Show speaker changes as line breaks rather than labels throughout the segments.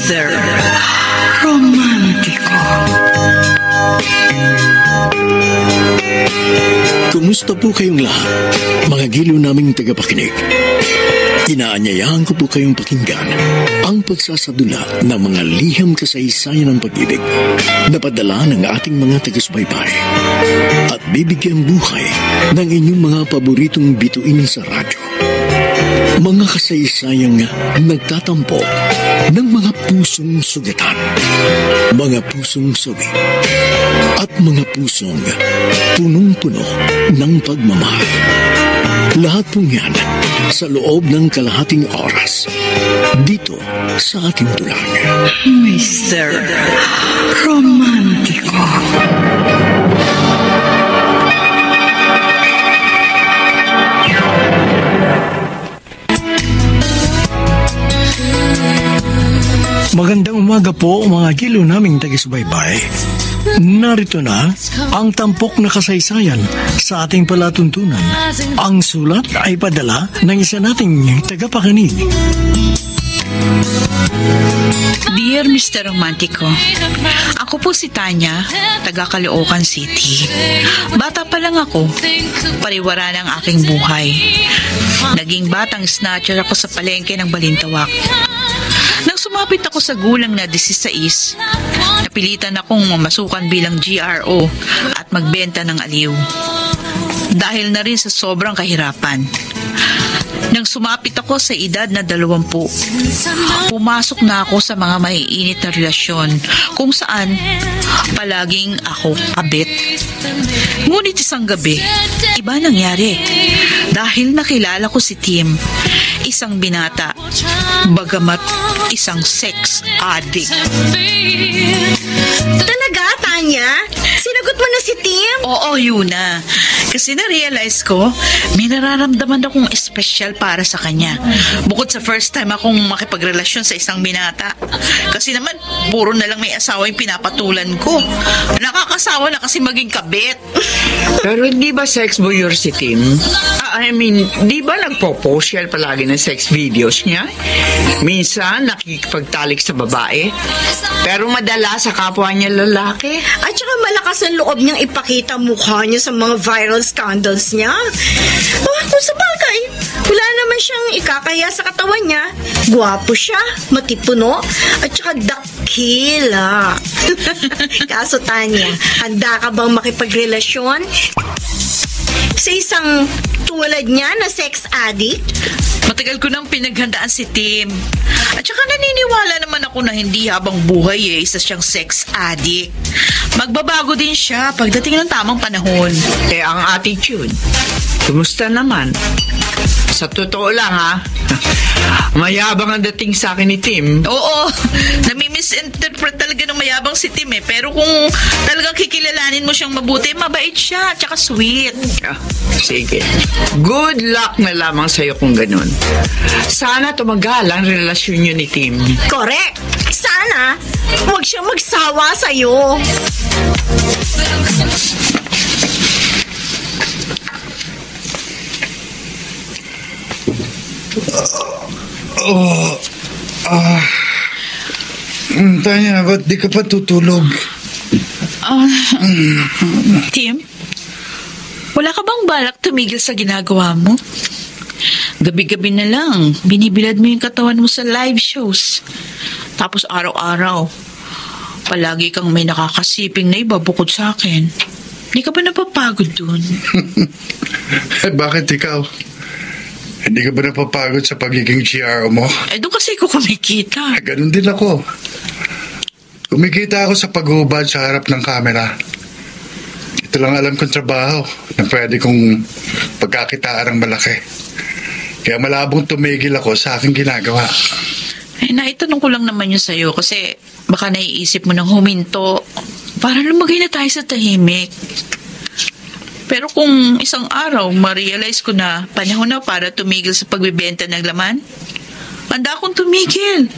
Mr. Romántico.
Kumusta po kayong lahat, mga giliw naming tagapakinig? Inaanyayahan ko po kayong pakinggan ang pagsasadula ng mga liham kasaysayan ng pag-ibig na padala ng ating mga taga-subaybay at bibigyan buhay ng inyong mga paboritong bituin sa radyo. Mga kasaysayang nagtatampok ng mga pusong sugatan, mga pusong sawi, at mga pusong punong-puno ng pagmamahal. Lahat pong yan sa loob ng kalahating oras dito sa ating tulang.
Mr. Romántico.
Magandang umaga po mga giliw naming taga-subaybay. Narito na ang tampok na kasaysayan sa ating palatuntunan. Ang sulat ay padala ng isa nating tagapakinig.
Dear Mr. Romantico, ako po si Tanya, taga Caloocan City. Bata pa lang ako, pariwara ng aking buhay. Naging batang snatcher ako sa palengke ng Balintawak. Nang sumapit ako sa gulang na 16, napilitan akong mamasukan bilang GRO at magbenta ng aliw. Dahil na rin sa sobrang kahirapan. Nang sumapit ako sa edad na 20, pumasok na ako sa mga maiinit na relasyon kung saan palaging ako kabit. Ngunit isang gabi, iba nangyari. Dahil nakilala ko si Tim, isang binata, bagamat isang sex addict.
Talaga, Tanya? Sinagot mo na si Tim?
Oo, yun na. Kasi na-realize ko, may nararamdaman akong espesyal para sa kanya. Bukod sa first time akong makipagrelasyon sa isang binata. Kasi naman, puro na lang may asawa yung pinapatulan ko. Nakakasawa na kasi maging kabit.
Pero di ba sex voyeur si Tim? I mean, di ba nagpo-post siya palagi ng sex videos niya? Minsan, nakikipagtalik sa babae. Pero madala sa kapwa niya lalaki.
At saka malakas ang loob niyang ipakita mukha niya sa mga viral scandals niya. Kung sa bagay, wala naman siyang ikakaya sa katawan niya. Gwapo siya, matipuno, at saka dakila. Kaso Tanya, handa ka bang makipagrelasyon sa isang tulad niya na sex addict?
Matagal ko nang pinaghandaan si Tim. At saka naniniwala naman ako na hindi habang buhay isa siyang sex addict. Magbabago din siya pagdating ng tamang panahon.
Ang attitude, kumusta naman? Sa totoo lang ha, mayabang ang dating sa akin ni Tim.
Oo, nami-misinterpret talaga ng mayabang si Tim eh. Pero kung talagang kikilalanin mo siyang mabuti, mabait siya, at saka sweet.
Sige. Good luck na lamang sa'yo kung ganun. Sana tumagal ang relasyon niyo ni Tim.
Correct! Sana, huwag siyang magsawa sa'yo.
Tanya, ba't di ka pa tutulog?
Tim, wala ka bang balak tumigil sa ginagawa mo? Gabi-gabi na lang, binibilad mo yung katawan mo sa live shows. Tapos araw-araw, palagi kang may nakakasiping na iba bukod sa akin. Hindi ka ba napapagod dun?
Bakit ikaw? Hindi ka ba napapagod sa pagiging GRO mo?
Doon kasi ko kumikita.
Ganun din ako. Kumikita ako sa paghubad sa harap ng kamera. Ito lang alam kong trabaho na pwede kong pagkakitaan ng malaki. Kaya malabong tumigil ako sa aking ginagawa.
Naitanong ko lang naman yun sa'yo kasi baka naiisip mo ng huminto para lumagay na tayo sa tahimik. Pero kung isang araw ma-realize ko na panahon na para tumigil sa pagbibenta ng laman, handa akong tumigil.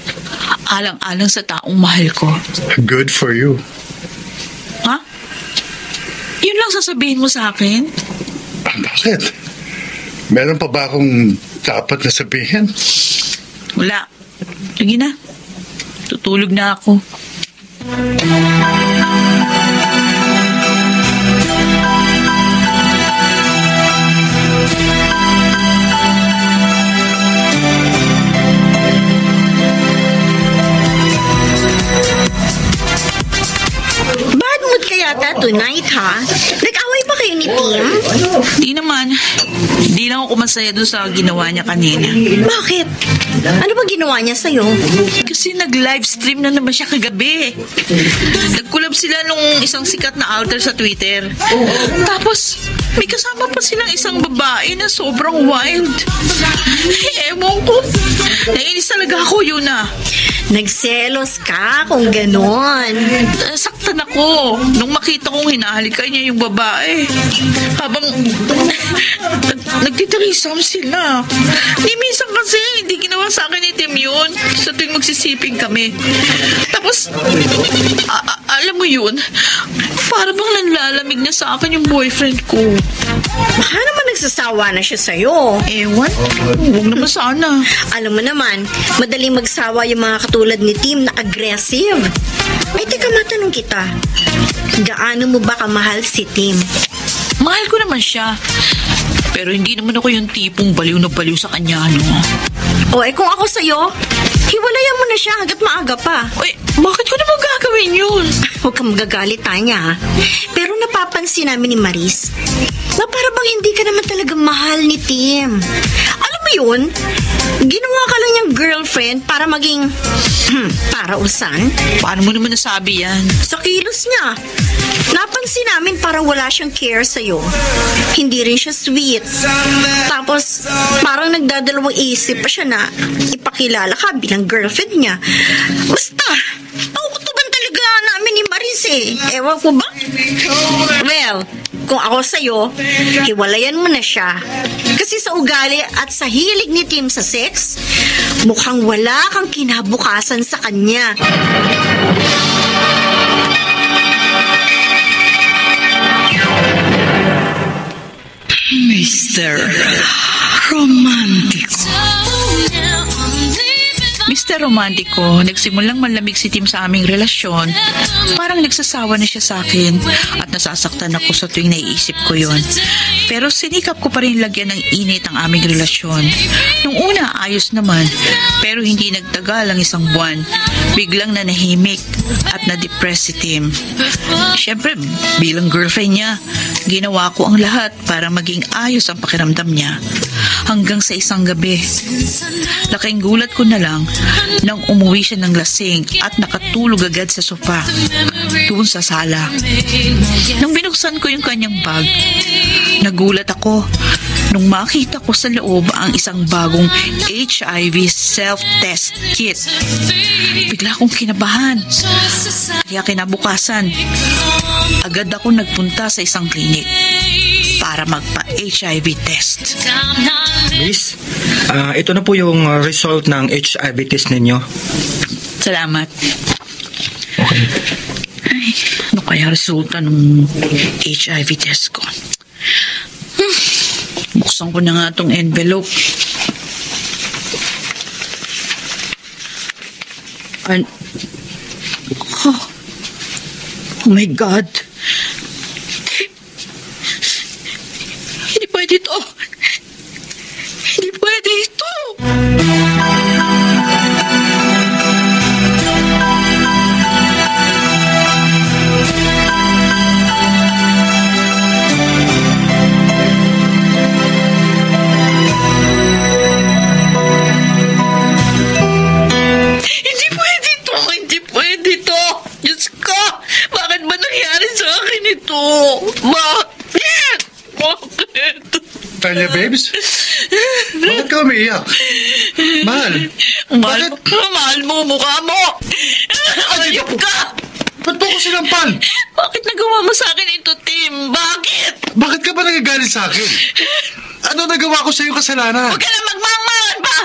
Alang-alang sa taong mahal ko.
Good for you.
Ha? Yun lang sasabihin mo sa akin?
Bakit? Meron pa ba akong dapat na sabihin?
Wala. Sige na. Matutulog na ako.
Bad mood ka yata tonight, ha? Nag-away ba kayo ni Tim?
Di naman. Di lang ako masaya doon sa ginawa niya kanina.
Bakit? Ano ba ginawa niya sa'yo?
Kasi nag-livestream na naman siya kagabi. Nag-collab sila nung isang sikat na alter sa Twitter. Tapos, may kasama pa silang isang babae na sobrang wild. Ewan ko. Nainis talaga ako yun
Nagselos ka kung ganon.
Saktan ako nung makita kong hinahalikan niya yung babae. Habang nagtitirisam sila. Di minsan kasi hindi ginawa sa akin ni Tim yun sa tuwing magsisiping kami. Tapos, alam mo yun, para bang nanlalamig na sa akin yung boyfriend ko.
Baka naman nagsasawa na siya sa'yo.
Ewan, huwag naman sana.
Alam mo naman, madaling magsawa yung mga katulad ni Tim na aggressive. Ay, teka, matanong kita. Gaano mo ba kamahal si Tim?
Mahal ko naman siya. Pero hindi naman ako yung tipong baliw na baliw sa kanya,
O, kung ako sa'yo, hiwalayan mo na siya hanggat maaga pa.
Uy, bakit ko naman gagawin yun?
Huwag kang magagalit, Tanya, ha? Pero napapansin namin ni Maris na para bang hindi ka naman talaga mahal ni Tim. Alam mo yun? Ginawa ka lang niyang girlfriend para maging parausan.
Paano mo naman nasabi yan?
Sa kilos niya. Napansin namin parang wala siyang care sa'yo. Hindi rin siya sweet. Tapos, parang nagdadalawang isip pa siya na ipakilala ka bilang girlfriend niya. Basta, naukutuban talaga namin ni Maris Ewan ko ba? Well, kung ako sa'yo, hiwalayan mo na siya. Kasi sa ugali at sa hilig ni Tim sa sex, mukhang wala kang kinabukasan sa kanya.
Mr. Romantico. Mr. Romantico, nagsimulang malamig si Tim sa aming relasyon. Parang nagsasawa na siya sa akin at nasasaktan ako sa tuwing naiisip ko yon. Pero sinikap ko pa rin lagyan ng init ang aming relasyon. Nung una, ayos naman. Pero hindi nagtagal ang isang buwan. Biglang nanahimik at na-depress si Tim. Siyempre, bilang girlfriend niya, ginawa ko ang lahat para maging ayos ang pakiramdam niya. Hanggang sa isang gabi, laking gulat ko na lang nang umuwi siya ng lasing at nakatulog agad sa sofa doon sa sala. Nang binuksan ko yung kanyang bag, nagulat ako nung makita ko sa loob ang isang bagong HIV self-test kit. Bigla akong kinabahan. Kaya kinabukasan, agad ako nagpunta sa isang klinik para magpa-HIV test.
Miss, ito na po yung result ng HIV test ninyo.
Salamat. Okay. Ay, ano kaya resulta ng HIV test ko? Buksan ko na nga itong envelope. Oh my God. Hindi pwede ito. Hindi pwede ito. Hindi pwede ito. Hindi pwede ito. Diyos ko, bakit ba nangyari sa akin ito? Bakit? Bakit?
Tanya, babes? Bakit ka umiiyak? Mahal?
Mahal, mahal mo, mukha mo! Ayop ka!
Ba't mo ko sinampal?
Bakit nagawa mo sa akin ito, Tim? Bakit?
Bakit ka ba nagagalit sa akin? Ano nagawa ko sa iyong kasalanan?
Huwag ka na magmangmangan pa!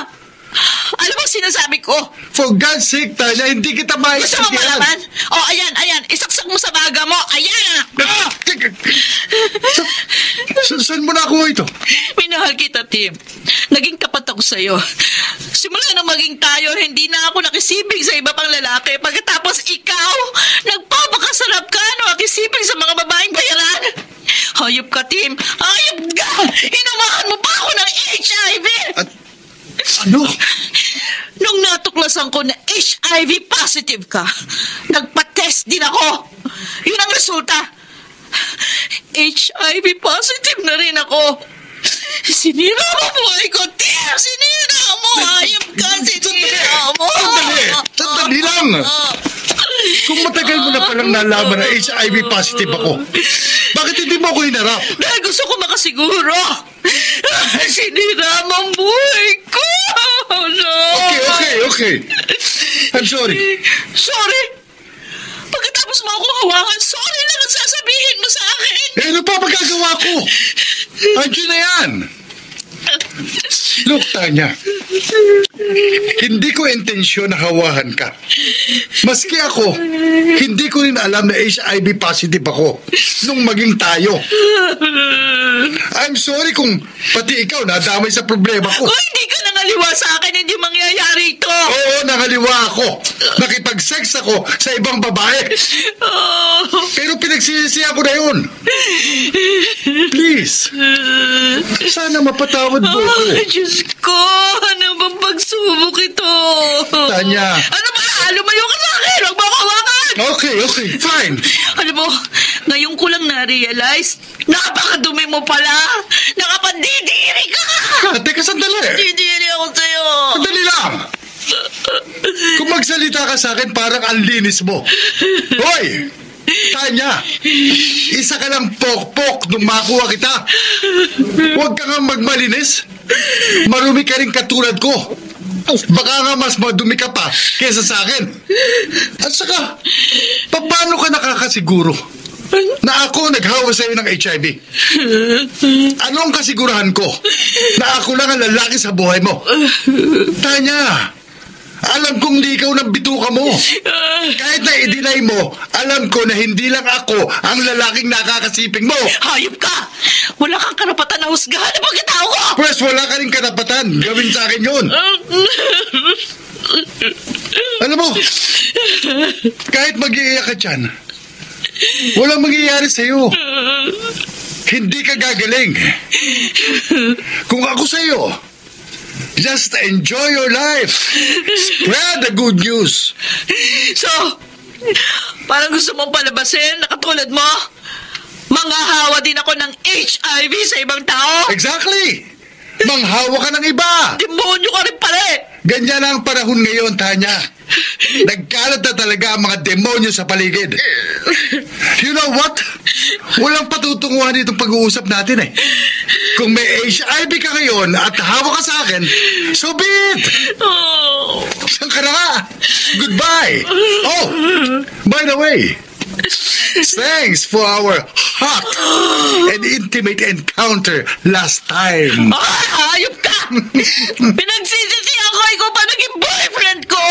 Ano bang sinasabi ko?
Oh, for God's sake, Tanya, hindi kita
Gusto mo
maintindihan.
malaman? Oh, ayan. Isaksak mo sa baga mo. Ayan! Ah!
Saan mo nakuha ito?
Minahal kita, Tim. Naging tapat ako sa'yo. Simula nang maging tayo, hindi na ako nakisibing sa iba pang lalaki. Pagkatapos ikaw, nagpapakasarap ka nakisibing sa mga babaeng bayaran. Hayop ka, Tim. Hayop ka! Hinamahan mo pa ako ng HIV!
Ano?
Nung natuklasan ko na HIV positive ka, nagpa-test din ako. Yun ang resulta. HIV positive na rin ako. Sinira mo buhay ko, Tim! Sinira mo! Hayop ka! Sinira mo!
Sandali lang! Kung matagal mo na palang nalaman na HIV positive ako, bakit hindi mo ako hinarap?
Dahil gusto ko makasiguro. Sinira mo ang buhay ko! No!
Okay. I'm sorry.
Sorry? Pagkatapos mo ako hawakan, sorry lang ang sasabihin mo sa akin.
Ano pa magagawa ko? Andiyan na yan. Look, Tanya, hindi ko intensyon na hawahan ka. Maski ako, hindi ko rin alam na HIV positive ako nung maging tayo. I'm sorry kung pati ikaw nadamay sa problema ko.
Kung hindi ka nangaliwa sa akin, hindi mangyayari ito.
Oo, nangaliwa ako. Nakipag-sex ako sa ibang babae. Pero pinagsisisihan ko na yun. Please, sana mapatawad mo ako.
Ay, Diyos ko, ano bang pagsubok ito?
Tanya.
Ano ba? Lumayo ka sa akin! Huwag mo ako hawakan!
Okay, fine.
Alam mo, ngayon ko lang na-realize, napakadumi mo pala! Nakapandidiri ka!
Teka, sandali.
Didiri ako sa'yo!
Sandali lang. Kung magsalita ka sa akin, parang ang linis mo. Hoy! Tanya, isa ka lang pok-pok nung makuha kita. Huwag ka nga magmalinis. Marumi ka rin katulad ko. Baka nga mas madumi ka pa kesa sa akin. At saka, paano ka nakakasiguro na ako naghawa sa'yo ng HIV? Ano ang kasigurahan ko na ako lang ang lalaki sa buhay mo? Tanya, alam kong di ikaw ng bituka mo. Kahit na i-deny mo, alam ko na hindi lang ako ang lalaking nakakasiping mo.
Hayop ka! Wala kang karapatan na husgahan ang pagkatao ko!
Pwes, wala ka rin karapatan. Gawin sa akin yun. Alam mo, kahit mag-iiyak ka dyan, walang mangyayari sa'yo. Hindi ka gagaling. Kung ako sa'yo, just enjoy your life. Spread the good news.
So, parang gusto mong palabasin na katulad mo? Manghahawa din ako ng HIV sa ibang tao?
Exactly. Manghawa ka ng iba.
Demonyo ka rin pala eh.
Ganyan ang panahon ngayon, Tanya. Nagkalat na talaga ang mga demonyo sa paligid. You know what? Walang patutunguhan itong pag-uusap natin eh. Kung may HIV ka ngayon at hawa ka sa akin, so be it!
Oh.
Saan ka na nga? Goodbye! Oh, by the way, thanks for our hot and intimate encounter last time.
Hayop ka! Pinagsisisihan ko ikaw pa naging boyfriend ko!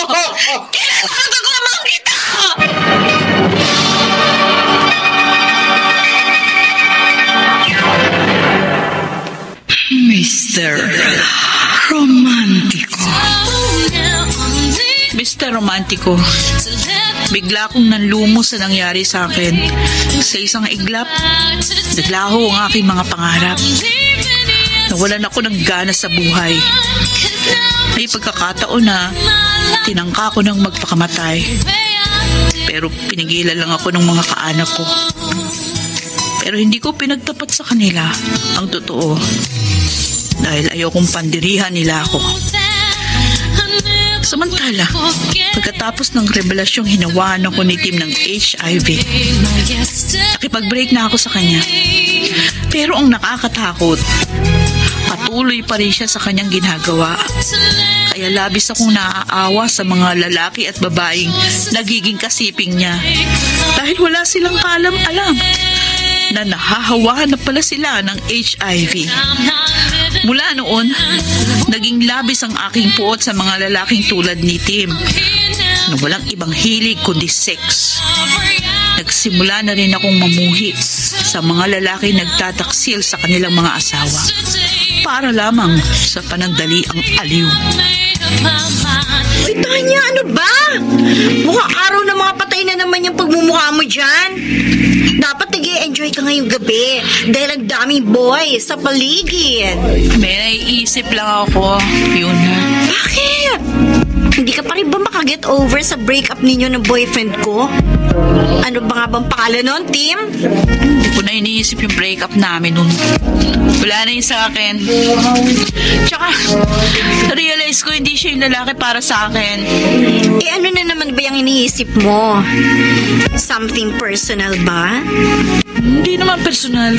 Kinasasag lamang kita! Mr. Romantico. Mr. Romantico, bigla akong nanlumo sa nangyari sa akin. Sa isang iglap, naglaho ang aking mga pangarap. Nawalan ako ng gana sa buhay. May pagkakataon na tinangka ko ng magpakamatay. Pero pinigilan lang ako ng mga kaanak ko. Pero hindi ko pinagtapat sa kanila ang totoo. Dahil ayokong pandirihan nila ako. Samantala, pagkatapos ng revelasyong hinawaan ako ni Tim ng HIV, nakipag-break na ako sa kanya. Pero ang nakakatakot, patuloy pa rin siya sa kanyang ginagawa. Kaya labis akong naaawa sa mga lalaki at babaeng nagiging kasiping niya. Dahil wala silang kaalam-alam na nahahawahan na pala sila ng HIV. Mula noon, naging labis ang aking puot sa mga lalaking tulad ni Tim na walang ibang hilig kundi sex. Nagsimula na rin akong mamuhi sa mga lalaki nagtataksil sa kanilang mga asawa para lamang sa panandaliang aliw.
Uy, Tanya, ano ba? Mukhang araw na mga patay na naman yung pagmumukha mo dyan. Dapat nag-enjoy ka ngayong gabi dahil ang daming boys sa paligid.
May naiisip lang ako, yun na.
Bakit? Hindi ka pa rin ba makaget over sa breakup ninyo ng boyfriend ko? Ano ba nga bang pangalan nun, Tim?
Hindi ko na iniisip yung breakup namin nun. Wala na yun sa akin. Tsaka, realize ko hindi siya yung lalaki para sa akin.
Eh ano na naman ba yung iniisip mo? Something personal ba?
Hindi naman personal.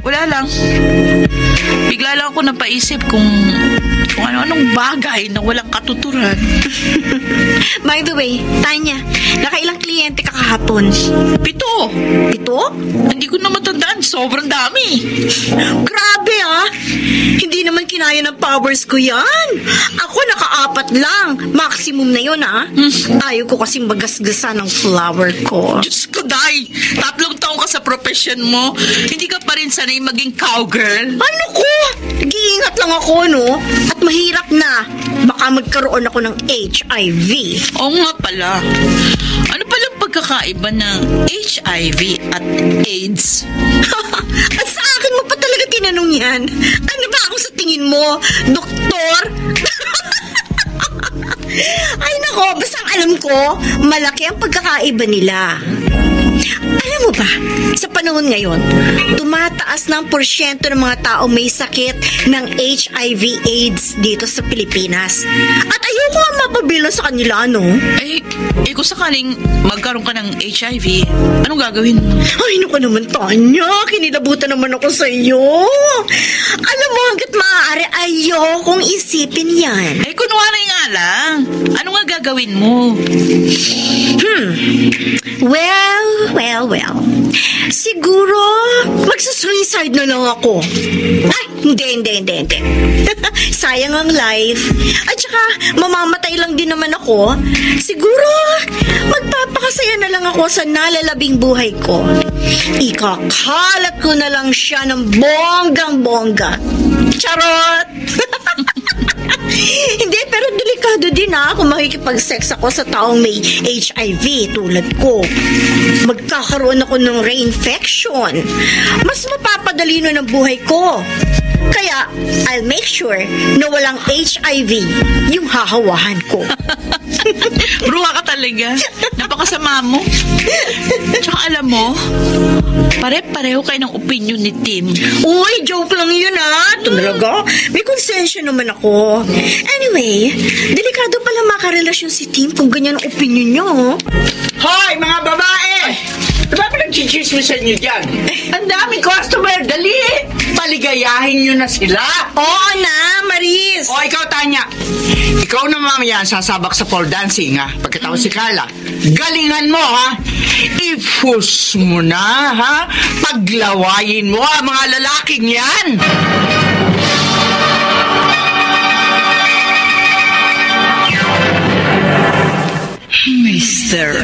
Wala lang. Bigla lang ako napaisip kung ano-anong bagay na walang katuturan.
By the way, Tanya, nakailang kliyente ka kahapon?
7.
Ito?
Hindi ko na matandaan. Sobrang dami.
Grabe ah! Hindi naman kinaya ng powers ko yan. Ako naka-4 lang. Maximum na yun ah. Ayaw ko kasing magasgasa ng flower ko.
Diyos ko, Day. 3 taong ka sa profession mo. Hindi ka pa rin sanay maging cowgirl.
Ano ko? Nag-iingat lang ako, no? At mahirap na. Baka magkaroon ako ng HIV.
Oo nga pala. Ano palang pagkakaiba ng HIV at AIDS?
At sa akin mo pa talaga tinanong yan? Ano ba ako sa tingin mo? Doktor? Ay nako, basta alam ko, malaki ang pagkakaiba nila. Alam mo ba, sa panahon ngayon, tumataas na ang porsyento ng mga tao may sakit ng HIV/AIDS dito sa Pilipinas. At ayoko nga mapabilang sa kanila, no?
Kung sakaling magkaroon ka ng HIV, anong gagawin?
Ay, naku naman, Tanya. Kinilabutan naman ako sa iyo. Alam mo, hanggat maaari, ayokong isipin yan.
Kunwari nga lang. Ano nga gagawin mo?
Well. Siguro, magsusuicide na lang ako. Ay, hindi. Sayang ang life. At saka, mamamatay lang din naman ako. Siguro, magpapakasaya na lang ako sa nalalabing buhay ko. Ikakalat ko na lang siya ng bonggang-bongga. Charot! Hindi, pero delikado din kung makikipag-sex ako sa taong may HIV tulad ko. Magkakaroon ako ng reinfection. Mas mapapadali nun ang buhay ko. Kaya, I'll make sure na walang HIV yung hahawahan ko.
Bruha ka talaga. Napakasama mo. Tsaka alam mo, pare-pareho kayo ng opinion ni Tim.
Uy, joke lang yun Talaga? May konsensya naman ako. Anyway, delikado pala makarelasyon si Tim kung ganyan ang opinion niyo.
Hoy, mga babae! Diba ba nag-chichismisan nyo dyan? Ang daming customer, dali! Paligayahin nyo na sila!
Oo na, Maris!
O, ikaw, Tanya. Ikaw na mamaya sasabak sa pole dancing, pagkatapos si Carla. Galingan mo, I-push mo na, Paglawayin mo, mga lalaking yan!
Mr.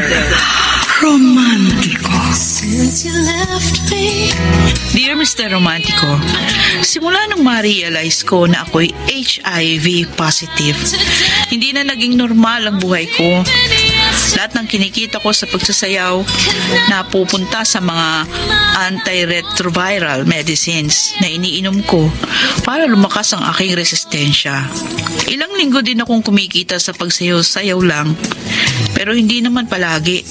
Romantico. Dear Mr. Romantico, simula nung ma-realize ko na ako'y HIV positive, hindi na naging normal ang buhay ko. Lahat ng kinikita ko sa pagsasayaw napupunta sa mga antiretroviral medicines na iniinom ko para lumakas ang aking resistensya. Ilang linggo din akong kumikita sa pagsayaw-sayaw lang, pero hindi naman palagi.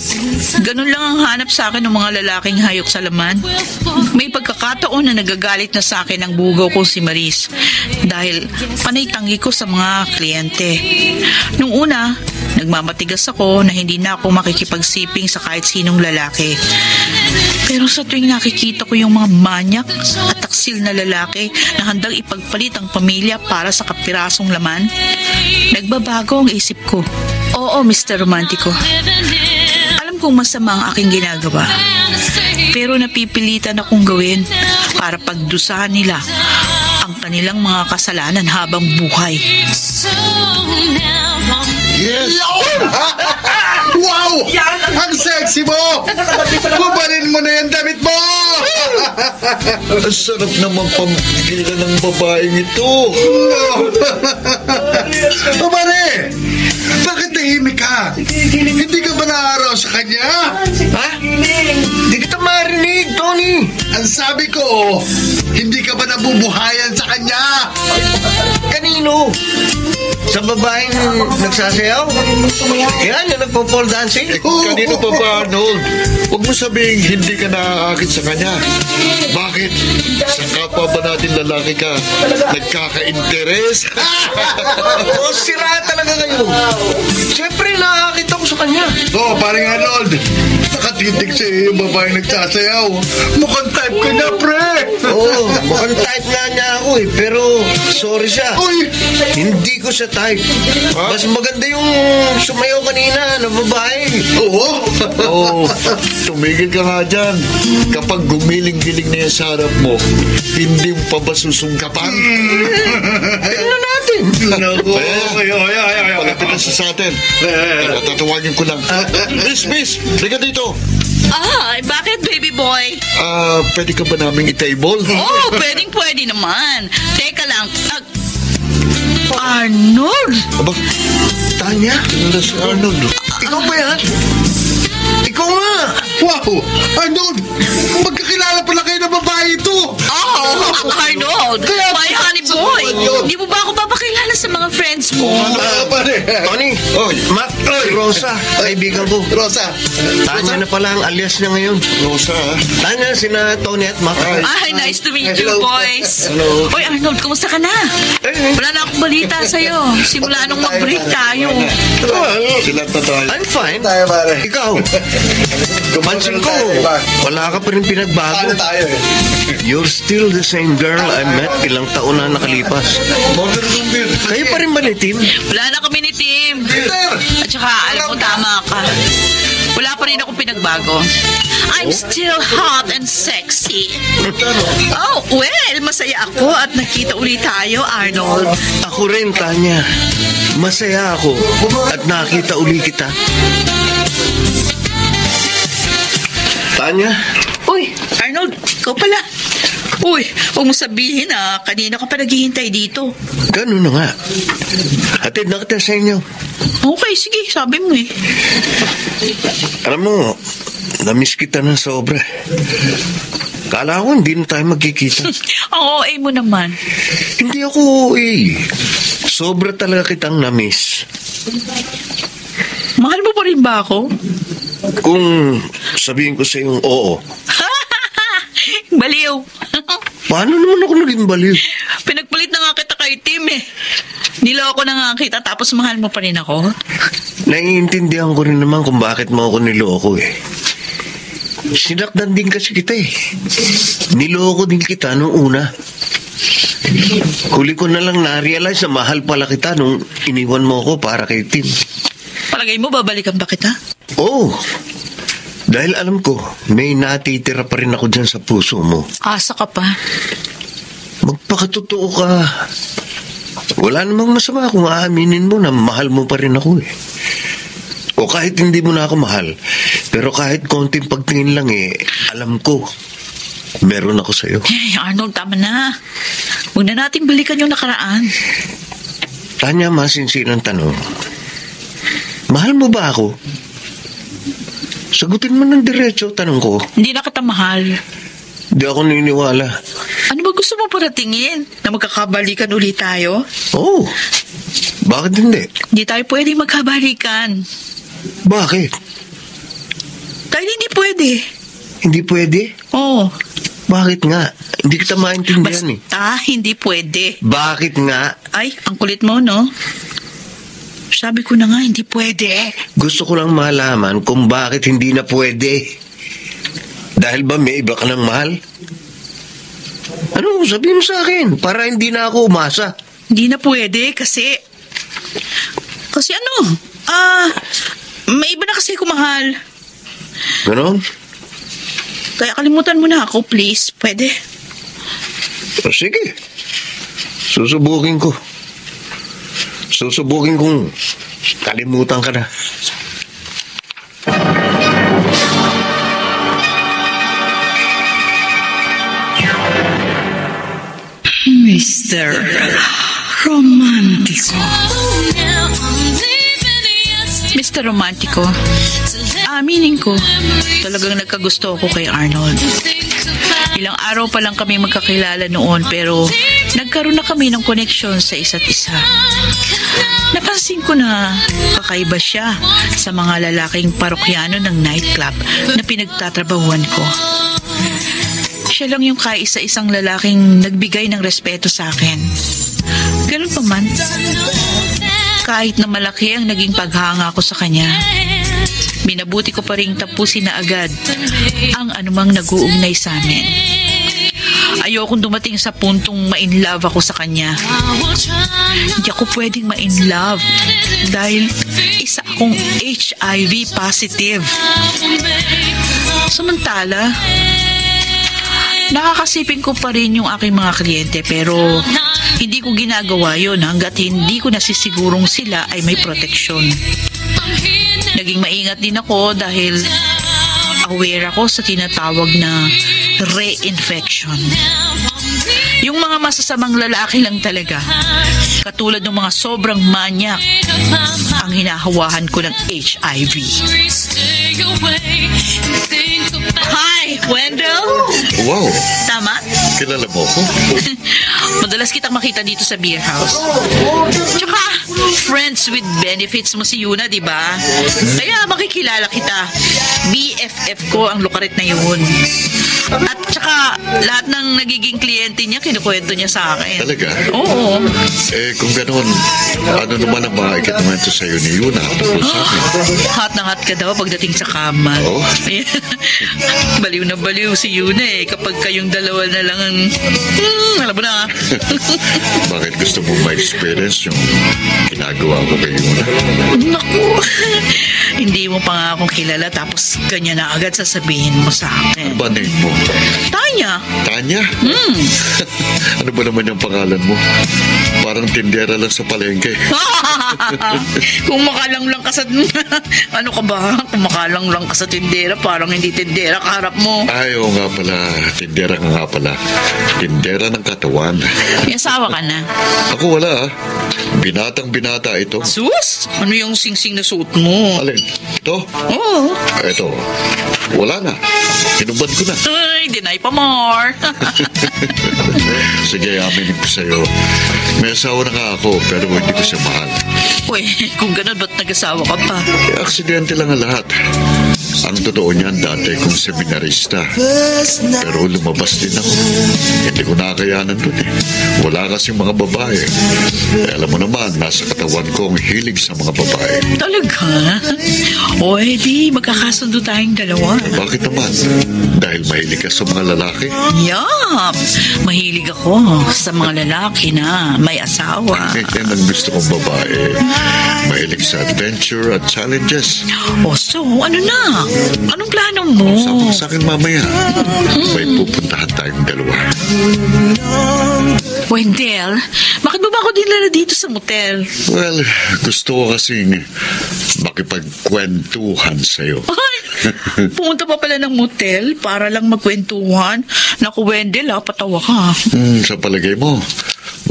Ganun lang ang hanap sa akin ng mga lalaking hayok sa laman. May pagkakataon na nagagalit na sa akin ang bugaw ko si Maris dahil panay tanggi ko sa mga kliyente. Nung una, nagmamatigas ako na hindi na ako makikipagsiping sa kahit sinong lalaki. Pero sa tuwing nakikita ko yung mga manyak at taksil na lalaki na handang ipagpalit ang pamilya para sa kapirasong laman, nagbabago ang isip ko. Oo, Mr. Romantico. Alam kong masama ang aking ginagawa, pero napipilitan akong gawin para pagdusahan nila ang kanilang mga kasalanan habang buhay.
Yes! Wow! Ang sexy mo! Kubalin mo na yung damit mo!
Ang sarap naman pampigilan ng babaeng ito.
O pare, bakit tahimik ka? Hindi ka ba naaraw sa kanya?
Ha? Di kita marinig, Tony.
Ang sabi ko, hindi ka ba nabubuhayan sa kanya?
Kanino? Sa babaeng nagsasayaw? Yan, yung nagpo-pole dancing? Kanino pa ba, Arnold? Huwag mo sabihing hindi ka nakakakit sa kanya. Bakit? Sa kapwa ba natin lalaki ka nagkaka-interes? O, sira talaga kayo. Siyempre, nakakakit ako sa kanya.
Oo, paring Arnold. Nakatitig sa iyo yung babaeng nagsasayaw. Mukhang type ka niya, pre.
Oo, mukhang type nga niya ako eh. Pero, sorry siya.
Uy!
Hindi ko siya type. Mas maganda yung sumayaw kanina na babae.
Oo.
Oo, tumigil ka nga dyan. Kapag gumiling-giling na yan sa harap mo, hindi mo pa ba susungkapan? Tingnan natin.
Naku.
Pagkapit na sa atin. Tatawagin ko lang. Miss, liga dito.
Bakit, baby boy?
Pwede ka ba naming i-table?
Oh, pwede naman. Teka lang. Arnold!
Aba, Tanya? Ano si Arnold? Ikaw ba yan? Ikaw nga!
Wow! Arnold! Magkakilala pala kayo ng babae ito!
Arnold! My honey boy! Di mo ba ako papakilala sa mga friends mo?
Pare!
Tony! Mac! Rosa! Kaibigan ko.
Rosa!
Tanya na pala ang alias niya ngayon. Rosa, ha? Tanya, sina Tony at Mac.
Nice to meet you,
Hello.
boys.
Hello.
Oy, Arnold, kumusta ka na? Wala na akong balita sa'yo. Simula nung mag-break tayo.
Sila tayo. I'm fine.
Tayo, pare.
Ikaw, kapansin ko, wala ka pa rin pinagbago.
tayo eh?
You're still the same girl I met ilang taon na nakalipas. Kayo pa rin ba ni Tim?
Wala na kami ni Tim. At saka, alam mo, tama ka. Wala pa rin akong pinagbago. I'm still hot and sexy. Oh, well, masaya ako at nakita ulit tayo, Arnold.
Ako rin, Tanya. Masaya ako at nakita uli kita. Tanya?
Uy, Arnold, ikaw pala. Uy, huwag mo sabihin kanina ka pa naghihintay dito.
Ganun na nga. Hatid na kita sa inyo.
Okay, sige, sabi mo eh.
Alam mo, namiss kita ng sobra. Kala ko hindi na tayo magkikita.
Oo, mo naman.
Hindi ako sobra talaga kitang namiss.
Mahal mo pa rin ba ako?
Kung sabihin ko sa yung oo,
Baliw.
paano naman ako naging baliw?
Pinagpalit na nga kita kay Tim eh. Niloko na nga kita tapos mahal mo pa rin ako.
Naiintindihan ko rin naman kung bakit mo ako niloko eh. Sinakdan din kasi kita eh. Niloko din kita nung una. Huli ko na lang na-realize na mahal pala kita nung iniwan mo ako para kay Tim.
Palagay mo babalikan ba kita?
Oo. Dahil alam ko, may natitira pa rin ako dyan sa puso mo.
Asa ka pa.
Magpakatotoo ka. Wala namang masama kung aaminin mo na mahal mo pa rin ako eh. O kahit hindi mo na ako mahal, pero kahit konting pagtingin lang alam ko, meron ako sa'yo.
Hey, Arnold, tama na. Huwag na nating balikan yung nakaraan.
Tanya, masinsinang tanong. Mahal mo ba ako? Sagutin mo ng diretso, tanong ko.
Hindi na kita mahal.
Di ako niniwala.
Ano ba gusto mo paratingin? Na magkakabalikan ulit tayo?
Oo. Bakit hindi?
Hindi tayo pwede magkabalikan.
Bakit?
Dahil hindi pwede.
Hindi pwede?
Oo.
Bakit nga? Hindi kita maintindihan
Basta hindi pwede.
Bakit nga?
Ay, ang kulit mo, no? Sabi ko na nga, hindi pwede.
Gusto ko lang malaman kung bakit hindi na pwede. Dahil ba may iba ka ng mahal? Ano? Sabihin mo sa akin para hindi na ako umasa.
Hindi na pwede kasi... Kasi ano? May iba na kasi kumahal.
Ganon?
Kaya kalimutan mo na ako, please. Pwede?
O, sige. Susubukin ko. Susubukin kong kalimutan ka na.
Mr. Romantico. Mr. Romantico, aminin ko, talagang nagkagusto ako kay Arnold. Ilang araw pa lang kami magkakilala noon pero nagkaroon na kami ng koneksyon sa isa't isa. Napansin ko na kakaiba siya sa mga lalaking parokyano ng nightclub na pinagtatrabahuan ko. Siya lang yung kaisa-isang lalaking nagbigay ng respeto sa akin. Ganun pa man, kahit na malaki ang naging paghanga ko sa kanya, minabuti ko pa rin tapusin na agad ang anumang nag-uugnay sa amin. Ayokong dumating sa puntong ma-inlove ako sa kanya. Hindi ako pwedeng ma-inlove dahil isa akong HIV positive. Samantala, nakakasipin ko pa rin yung aking mga kliyente pero hindi ko ginagawa yun hanggat hindi ko nasisigurong sila ay may proteksyon. Naging maingat din ako dahil aware ako sa tinatawag na reinfection. Yung mga masasamang lalaki lang talaga, katulad ng mga sobrang manyak, ang hinahawahan ko ng HIV. Hi, Wendell!
Wow!
Tama?
Kilala mo ko?
Madalas kitang makita dito sa beer house. Tsaka, friends with benefits mo si Yuna, di ba? Kaya makikilala kita. BFF ko ang lukarit na yun. At tsaka, lahat ng nagiging kliyente niya, kinukwento niya sa akin.
Talaga?
Oo.
Kung gano'n, ano naman ang mga ikitumento sa'yo ni Yuna tungkol sa akin?
Hot na hot ka daw pagdating sa kama.
Oo?
Baliw na baliw si Yuna kapag kayong dalawa na lang ang... alam mo na.
Bakit gusto mo ma-experience yung ginagawa ko kay Yuna?
Naku, hindi mo pa nga akong kilala tapos ganyan na agad sasabihin mo sa akin.
Ano ba name mo?
Tanya.
Tanya? Ano ba naman yung pangalan mo? Parang tindera lang sa palengke.
Kung makalang lang ka sa... ano ka ba? Kung makalang lang ka sa tindera, parang hindi tindera kaharap mo.
Ay, oo nga pala. Tindera ka nga pala. Tindera ng katawan.
May asawa ka na.
Ako wala. Binatang binata ito.
Sus! Ano yung singsing na suot mo?
Alin? Ito?
Oo.
Ito. Wala na. Hinubad ko na.
Ay, deny pa more.
Sige, aminin ko sa'yo. May asawa na nga ako, pero hindi ko siya mahal.
Uy, kung ganun, ba't nag-asawa ka pa?
Aksidente lang ang lahat. Ang totoo niyan, dati kong seminarista. Pero lumabas din ako. Hindi ko nakakayanan doon eh. Wala kasing mga babae. Alam mo naman, nasa katawan ko ang hilig sa mga babae.
Talaga? O, di, magkakasundo tayong dalawa.
Bakit naman? Dahil mahilig ka sa mga lalaki?
Yup! Mahilig ako sa mga lalaki na may asawa.
Yan ang gusto kong babae. Mahilig sa adventure at challenges.
O, so, ano na? Anong plano mo?
Sama sa akin mamaya. May pupuntahan tayong dalawa.
Wendell, bakit mo ba ako dinala dito sa motel?
Well, gusto ko kasing makipagkwentuhan sa'yo.
Ay, pumunta pa pala ng motel para lang magkwentuhan. Naku, Wendell, patawa ka.
Sa palagay mo,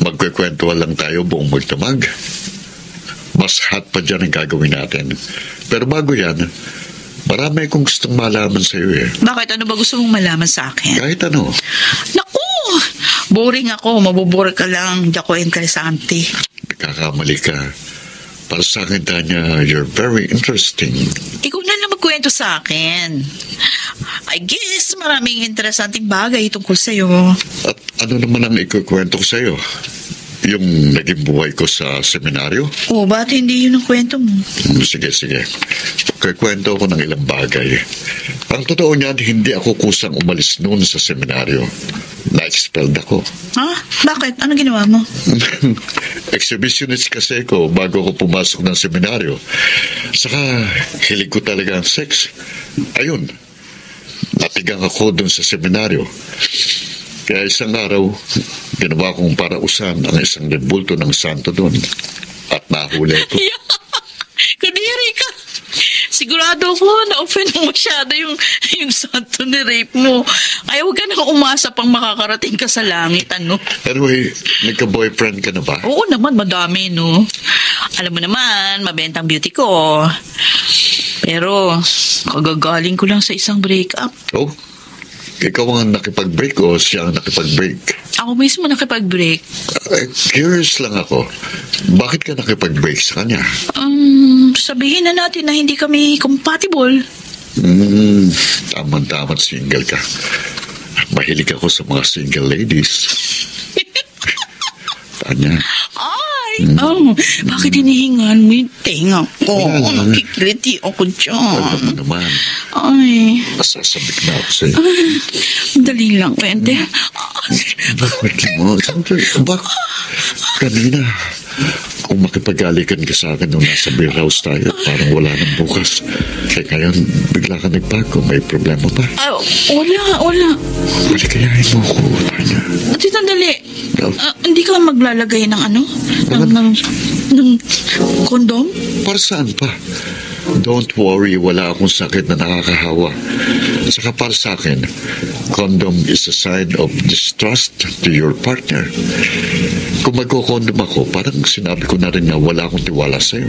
magkikwentuhan lang tayo buong magdamag. Mas hot pa dyan ang gagawin natin. Pero bago yan, marami akong gustong malaman sa'yo eh.
Bakit? Ano ba gusto mong malaman sa akin?
Kahit ano.
Naku! Boring ako. Mabubore ka lang. Di ako interesante.
Nagkakamali ka. Para sa akin, Tanya, you're very interesting.
Ikaw na lang magkwento sa akin. I guess maraming interesanting bagay tungkol sa'yo.
At ano naman ang ikukwento ko sa'yo? Yung naging buhay ko sa seminaryo?
O, ba't hindi yun ang kwento mo?
Sige. Kikwento ko ng ilang bagay. Ang totoo niyan, hindi ako kusang umalis noon sa seminaryo. Na-expelled ako.
Ha? Bakit? Anong ginawa mo?
Exhibitionist kasi ko bago ako pumasok ng seminaryo. Saka, hilig ko talaga ang sex. Ayun, natigang ako doon sa seminaryo.
Kaya isang araw, ginawa kong parausan ang isang bulto ng santo doon at nahuli ito.
Kadiri ka. Sigurado ko na-offend mo masyado yung santo ni rape mo. Ay, huwag ka nang umasa pang makakarating ka sa langit, ano?
Anyway, nagka-boyfriend ka na ba?
Oo naman, madami, no? Alam mo naman, mabentang beauty ko. Pero, kagagaling ko lang sa isang breakup.
Oh? Ikaw ang nakipag-break o siya ang nakipag-break?
Ako mismo nakipag-break.
Curious lang ako. Bakit ka nakipag-break sa kanya?
Sabihin na natin na hindi kami compatible.
Tama-tama single ka. Mahilig ako sa mga single ladies. Tanya.
Bakit hinihingan mo yung tenga ko?
Wala.
Nakikiliti ako dyan.
Wala naman.
Ay,
Masasabik na ako sa'yo.
dali lang, Wente.
Bakit mo? Bakit? Kanina, kung makipagalikan ka sa akin nung nasa beer house tayo, parang wala nang bukas. Kaya ngayon, bigla ka nagbago. May problema pa.
Wala.
Malikayahin mo ko, Tanya.
Sandali. Hindi ka maglalagay ng ng kondom?
Para saan pa? Don't worry, wala akong sakit na nakakahawa. Saka para sa akin, condom is a sign of distrust to your partner. Kung magkukondom ako, parang sinabi ko na rin na wala akong tiwala sa'yo.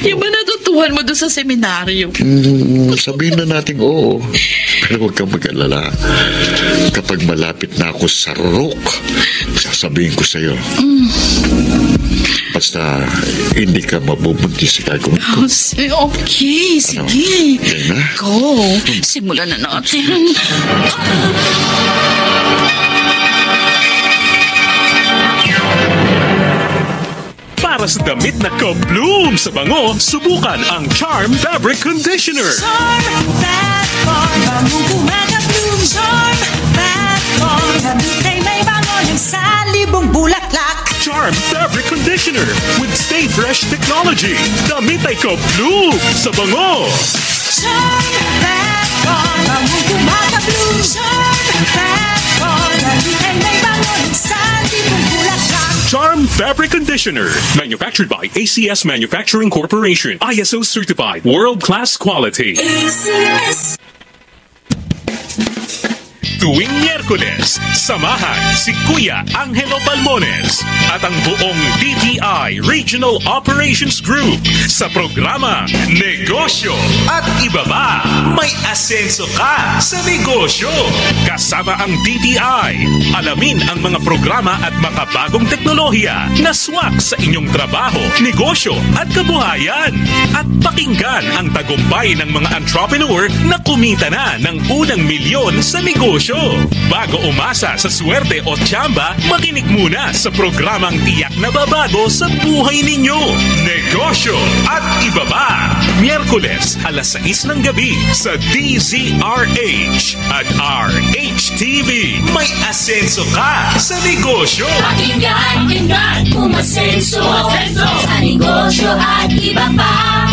Yung ba natutuhan mo doon sa seminaryo?
Sabihin na natin oo. Pero huwag kang mag-alala. Kapag malapit na ako sa rook, sasabihin ko sa'yo. Basta hindi ka mabubuntis sa gagawin ko.
Okay, sige.
Okay na?
Go. Simulan na natin.
Para sa damit na ka-bloom sa bango, subukan ang Charm Fabric Conditioner.
Charm Fat-Bar, bangong kumaka-bloom. Charm Fat-Bar, damit ay may bango ng salibong bulaklak.
Charm Fabric Conditioner with Stay Fresh Technology. Damit ay ka-bloom sa bango.
Charm Fat-Bar, bangong kumaka-bloom. Charm Fat-Bar, damit ay may bango ng salibong bulaklak.
Charm Fabric Conditioner. Manufactured by ACS Manufacturing Corporation. ISO certified. World-class quality.
ACS.
Tuwing Miyerkules, samahan si Kuya Angelo Palmones at ang buong DTI Regional Operations Group sa programa Negosyo at Iba Ba. May asenso ka sa negosyo. Kasama ang DTI, alamin ang mga programa at makabagong teknolohiya na swak sa inyong trabaho, negosyo at kabuhayan. At pakinggan ang tagumpay ng mga entrepreneur na kumita na ng unang milyon sa negosyo. Bago umasa sa swerte o tiyamba, makinig muna sa programang tiyak na babago sa buhay ninyo. Negosyo at Iba Ba. Miyerkules, alas 6 ng gabi sa DZRH at RHTV. May asenso ka sa negosyo.
Pakinggan, umasenso sa negosyo at iba pa.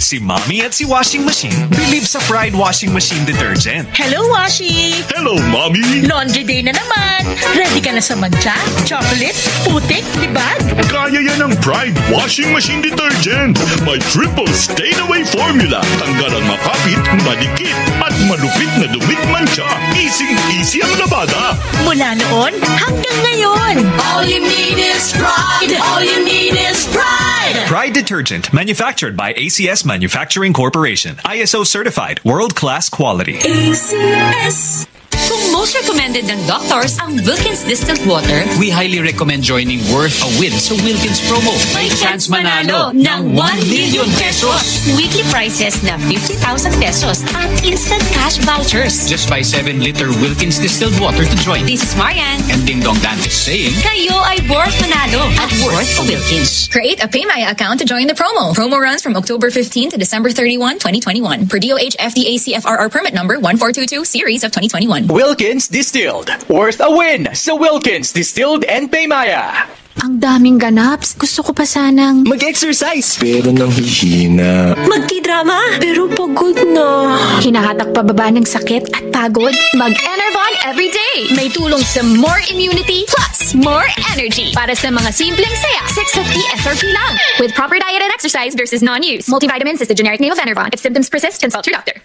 Si Mommy at si Washing Machine believe sa Pride Washing Machine Detergent.
Hello, Washi!
Hello, Mommy!
Laundry day na naman! Ready ka na sa mancha, chocolate, putik, libag?
Kaya yan ang Pride Washing Machine Detergent. May triple stain-away formula. Tanggal ang makapit, malikit, at malupit na dumit mancha. Easy ang labada.
Mula noon hanggang ngayon.
All you need is pride. All you need is pride.
Pride Detergent, manufactured by ACS Manufacturing Corporation. ISO certified, world-class quality.
ACS.
Kung most recommended ng doctors ang Wilkins Distilled Water,
we highly recommend joining Worth a Win sa Wilkins promo.
May chance manalo ng 1 million pesos. Weekly prizes na 50,000 pesos at instant cash vouchers.
Just buy 7-liter Wilkins Distilled Water to join.
This is Marianne.
And Ding Dong Dantes saying,
kayo ay worth manalo at Worth a Wilkins.
Create a PayMaya account to join the promo. Promo runs from October 15 to December 31, 2021. Per DOH FDA CFRR permit number 1422 series of 2021.
Wilkins Distilled. Worth a win sa Wilkins Distilled and Paymaya.
Ang daming ganaps. Gusto ko pa sanang...
Mag-exercise! Pero nang hihina.
Magti-drama? Pero pagod na. Hinahatak pababa ng sakit at pagod? Mag-Enervon everyday. May tulong sa more immunity plus more energy. Para sa mga simpleng saya, 650 SRP lang. With proper diet and exercise versus non-use. Multivitamins is the generic name of Enervon. If symptoms persist, consult your doctor.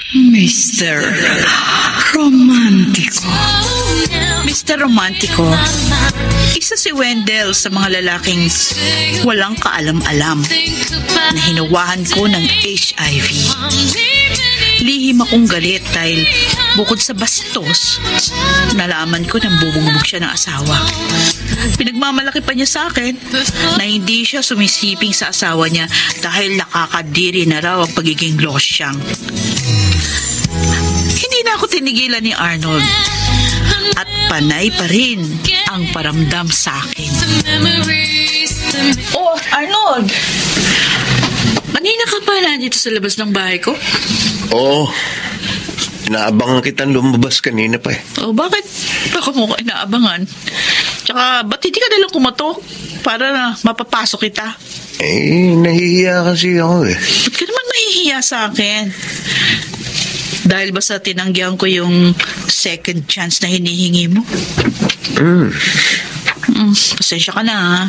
Mr. Romantico. Mr. Romantico, isa si Wendell sa mga lalaking walang kaalam-alam na hinawahan ko ng HIV. Lihim akong galit dahil bukod sa bastos, nalaman ko nang bubugbog siya ng asawa. Pinagmamalaki pa niya sa akin na hindi siya sumisiping sa asawa niya dahil nakakadiri na raw ang pagiging losyang. Hindi na ako tinigilan ni Arnold at panay pa rin ang paramdam sa akin. Oh, Arnold! Kanina ka pa nandito sa labas ng bahay ko?
Oo. Inaabangan kitang lumabas kanina pa eh.
Oh, bakit? Baka mo ka inaabangan. Tsaka, ba't hindi ka nalang kumatok para na mapapasok kita?
Nahihiya kasi ako eh.
Ba't ka naman mahihiya sa akin? Dahil ba sa tinanggihan ko yung second chance na hinihingi mo? Pasensya ka na ha.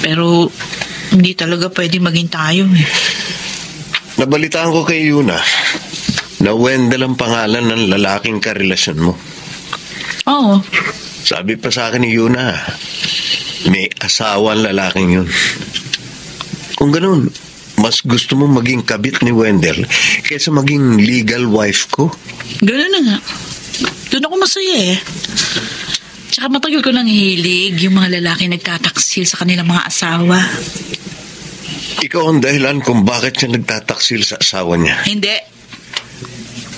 Pero hindi talaga pwede maging tayo eh.
Nabalitaan ko kay Yuna na Wendell ang pangalan ng lalaking karelasyon mo.
Oo.
Sabi pa sa akin ni Yuna, may asawa ang lalaking yun. Kung ganun, mas gusto mo maging kabit ni Wendell kaysa maging legal wife ko?
Ganun na nga. Doon ako masaya eh. Tsaka matagal ko nang hilig yung mga lalaki nagtataksil sa kanilang mga asawa.
Ikaw ang dahilan kung bakit siya nagtataksil sa asawa niya.
Hindi.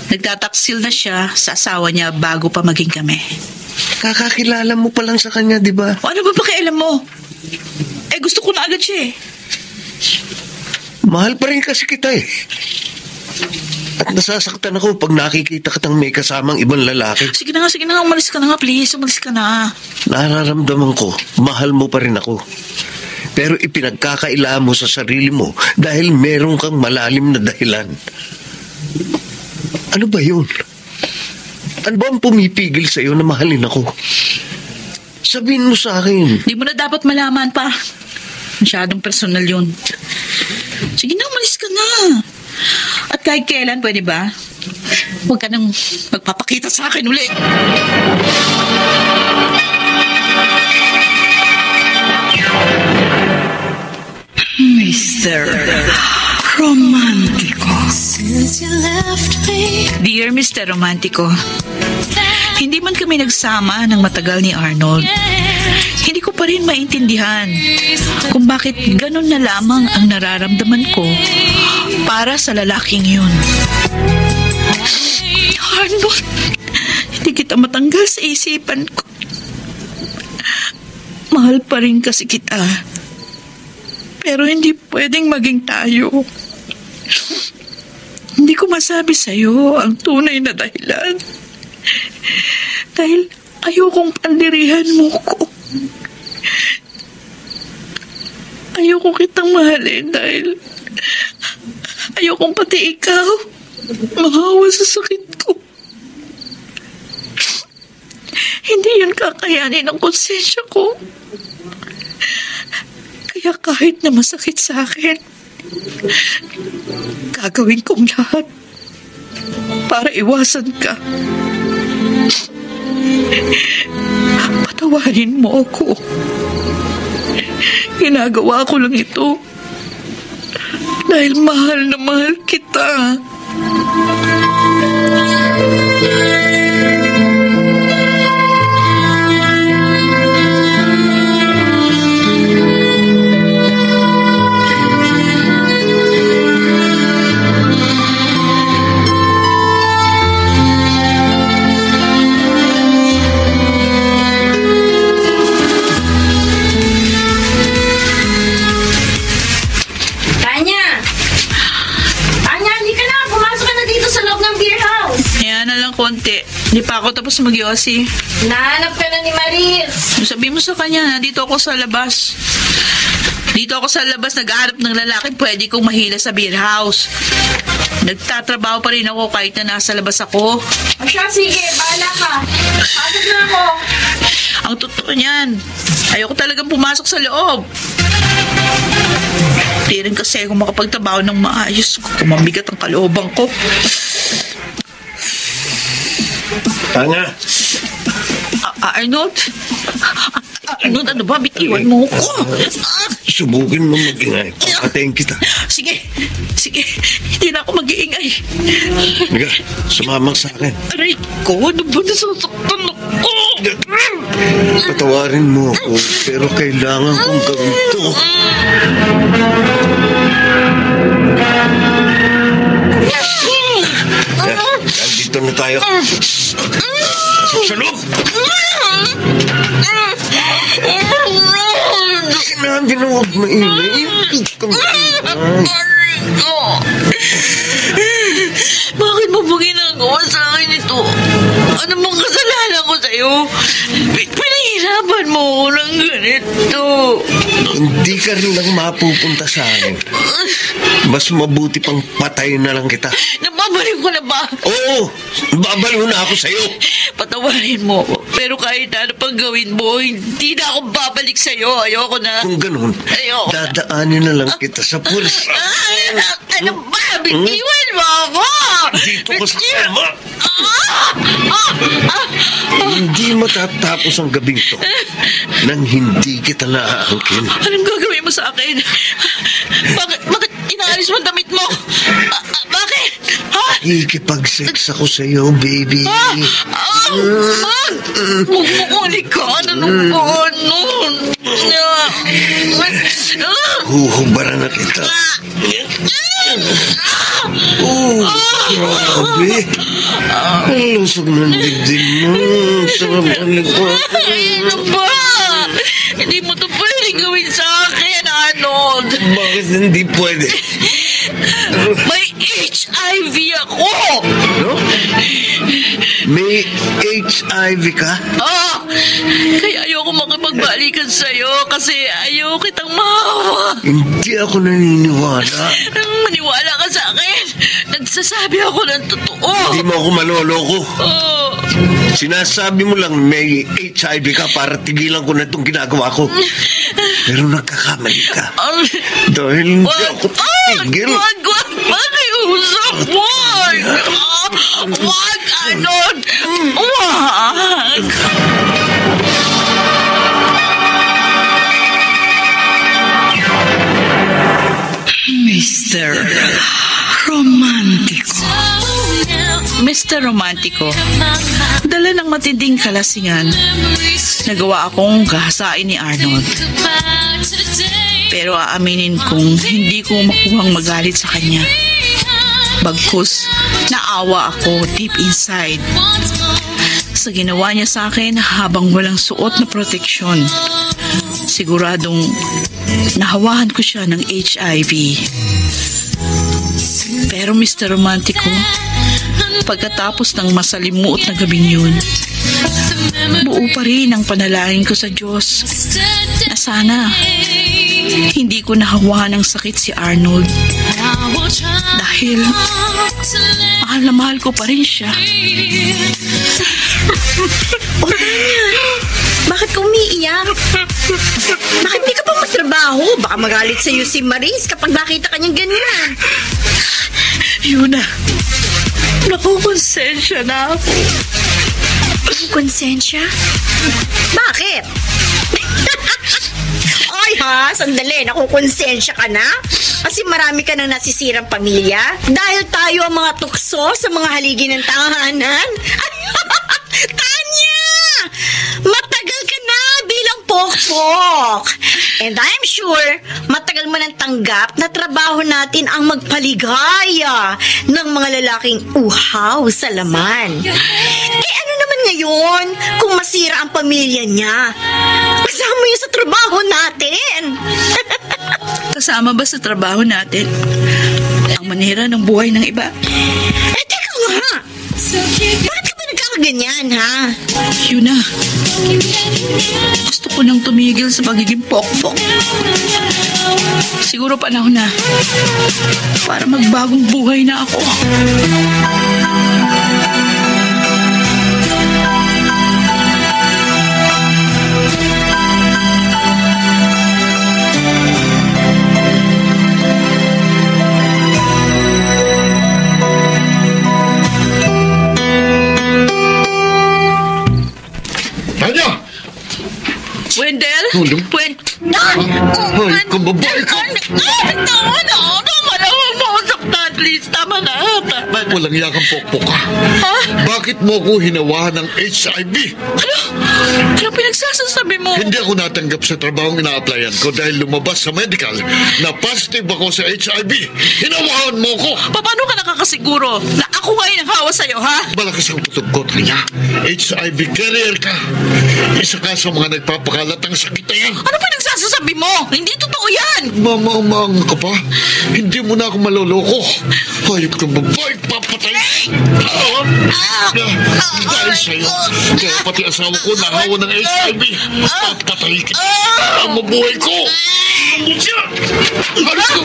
Nagtataksil na siya sa asawa niya bago pa maging kami.
Kakakilala mo pa lang sa kanya, di ba?
Ano ba pakialam mo? Gusto ko na agad siya eh.
Mahal pa rin kasi kita eh. At nasasaktan ako pag nakikita kitang may kasamang ibang lalaki.
Sige na nga, umalis ka na nga, please. Umalis ka na.
Nararamdaman ko, mahal mo pa rin ako. Pero ipinagkakaila mo sa sarili mo dahil meron kang malalim na dahilan. Ano ba yun? Ano ba ang pumipigil sa'yo na mahalin ako? Sabihin mo sa akin.
Di mo na dapat malaman pa. Masyadong personal yun. Sige na, umalis ka na. At kahit kailan, pwede ba? Huwag ka nang magpapakita sa akin uli. Mr. Romantico. Dear Mr. Romantico, hindi man kami nagsama ng matagal ni Arnold. Hindi ko pa rin maintindihan kung bakit ganun na lamang ang nararamdaman ko para sa lalaking yun. Arnold, hindi kita matanggal sa isipan ko. Mahal pa rin kasi kita. Pero hindi pwedeng maging tayo. Hindi ko masabi sa'yo ang tunay na dahilan. Dahil ayokong pandirihan mo ko. Ayoko kitang mahalin dahil ayokong pati ikaw mahawa sa sakit ko. Hindi yun kakayanin ng konsensya ko. Kaya kahit na masakit sa akin, gagawin kong lahat para iwasan ka. Patawarin mo ako. Ginagawa ko lang ito dahil mahal na mahal kita. Konti. Hindi pa ako tapos mag-yosi.
Nahanap ka na ni Maris.
Sabi mo sa kanya, dito ako sa labas. Dito ako sa labas, nag-aarap ng lalaki, pwede kong mahila sa beer house. Nagtatrabaho pa rin ako kahit na nasa labas ako.
O siya, sige, bahala ka. Pasok na ako.
Ang totoo niyan, ayoko talagang pumasok sa loob. Di rin kasi ako makapagtrabaho ng maayos kung mabigat ang kalooban ko.
Tanya!
Arnold? Arnold, ano ba? Bitiwan mo ko.
Subukin mo mag-ingay. Patayin kita.
Sige. Hindi na ako mag-iingay.
Liga, sumama sa akin.
Aray ko, ano ba nasasaktan ako?
Patawarin mo ako, pero kailangan kong gawin to. Dito na tayo. Pasok sa loob. Sinabi na huwag maingay.
Bakit mo ba ginagawa sa akin ito? Ano bang kasalanan ko sa'yo? Pinahirapan mo ako ng ganito.
Hindi ka rin lang mapupunta sa akin. Mas mabuti pang patay na lang kita.
Nababaliw ko na ba?
Oo, babaliw na ako sa'yo.
Patawarin mo ako. Pero kahit ano pang gawin mo, hindi na ako babalik sa'yo. Ayoko na.
Kung ganun, dadaanin na lang kita sa pulis.
Ano ba? Bitiwan mo ako!
Dito ka sa kama. Hindi matatapos ang gabing to nang hindi kita naaangkin.
Anong gagawin mo sa akin? Bakit inaalis mo ang damit mo? Bakit? Ha?
Ikipag-sex ako sa'yo, baby.
Mumukuli ka. Ano ba?
Huhubaran na kita. Grabe. Ang lusog ng dibdib mo. Sarap ang likod.
Ano ba? Hindi mo ito pwede gawin sa akin, Arnold.
Bakit hindi pwede?
May HIV ako!
No? May HIV ka?
Kaya ayoko makipagbalikan sa'yo kasi ayoko kitang mahawa.
Hindi ako naniniwala.
Maniwala ka sa akin. Nagsasabi ako ng totoo.
Hindi mo ako maloloko. Sinasabi mo lang may HIV ka para tigilan ko na itong ginagawa ko. Pero nagkakamali ka. Dahil hindi ako titigil.
Wag, makiusap. Wag, Arnold. Wag. Mr. Romantico. Mr. Romantico, dala ng matinding kalasingan, nagawa akong gahasain ni Arnold. Pero aaminin kong hindi ko makuhang magalit sa kanya. Bagkus, naawa ako deep inside sa ginawa niya sa akin habang walang suot na proteksyon. Siguradong nahawahan ko siya ng HIV. Pero Mr. Romantico, pagkatapos ng masalimuot na gabing yun, buo pa rin ang panalangin ko sa Diyos na sana hindi ko nahawahan ng sakit si Arnold. Dahil mahal na mahal ko pa rin siya.
Bakit ka umiiyak? Bakit di ka pa magtrabaho? Baka magalit sa'yo si Maris kapag nakita ka niyang ganyan.
Yuna, nakukonsensya na ako.
Konsensya? Bakit? Ay ha, sandali, nakukonsensya ka na? Kasi marami ka nang nasisirang pamilya? Dahil tayo ang mga tukso sa mga haligi ng tahanan? Tanya! Matagal ka na bilang pokpok. And I'm sure, matagal mo nang tanggap na trabaho natin ang magpaligaya ng mga lalaking uhaw sa laman. Ano naman ngayon kung masira ang pamilya niya? Kasama yun sa trabaho natin.
Kasama ba sa trabaho natin ang manira ng buhay ng iba?
Teka nga. Bakit ka ba ganyan, ha?
Yun na. Gusto ko nang tumigil sa pagiging pokpok. Siguro panahon na para magbagong buhay na ako. Wendell?
Ay, kumabay ka!
Tama na! Please, tama na.
Walang yakang pokpok ka.
Ha?
Bakit mo ko hinawahan ng HIV?
Ano pinagsasasabi mo?
Hindi ako natanggap sa trabahong ina-applyan ko dahil lumabas sa medical na positive ako sa HIV. Hinawahan mo ko!
Paano ka nakakasiguro na ako ngayon ang hawa sa'yo, ha?
Malakas ang kutob ko, Tanya. HIV carrier ka. Isa ka sa mga nagpapakalat ng sakit na yan.
Ano pinagsasasabi mo? Hindi totoo yan!
Mamang ka pa? Hindi mo na ako maloloko. Hayop kang babae, papatay! Dahil sa'yo, kaya pati asawa ko nahawa ng HIV. Papatay kita. Ang mabuhay ko! Halos ko!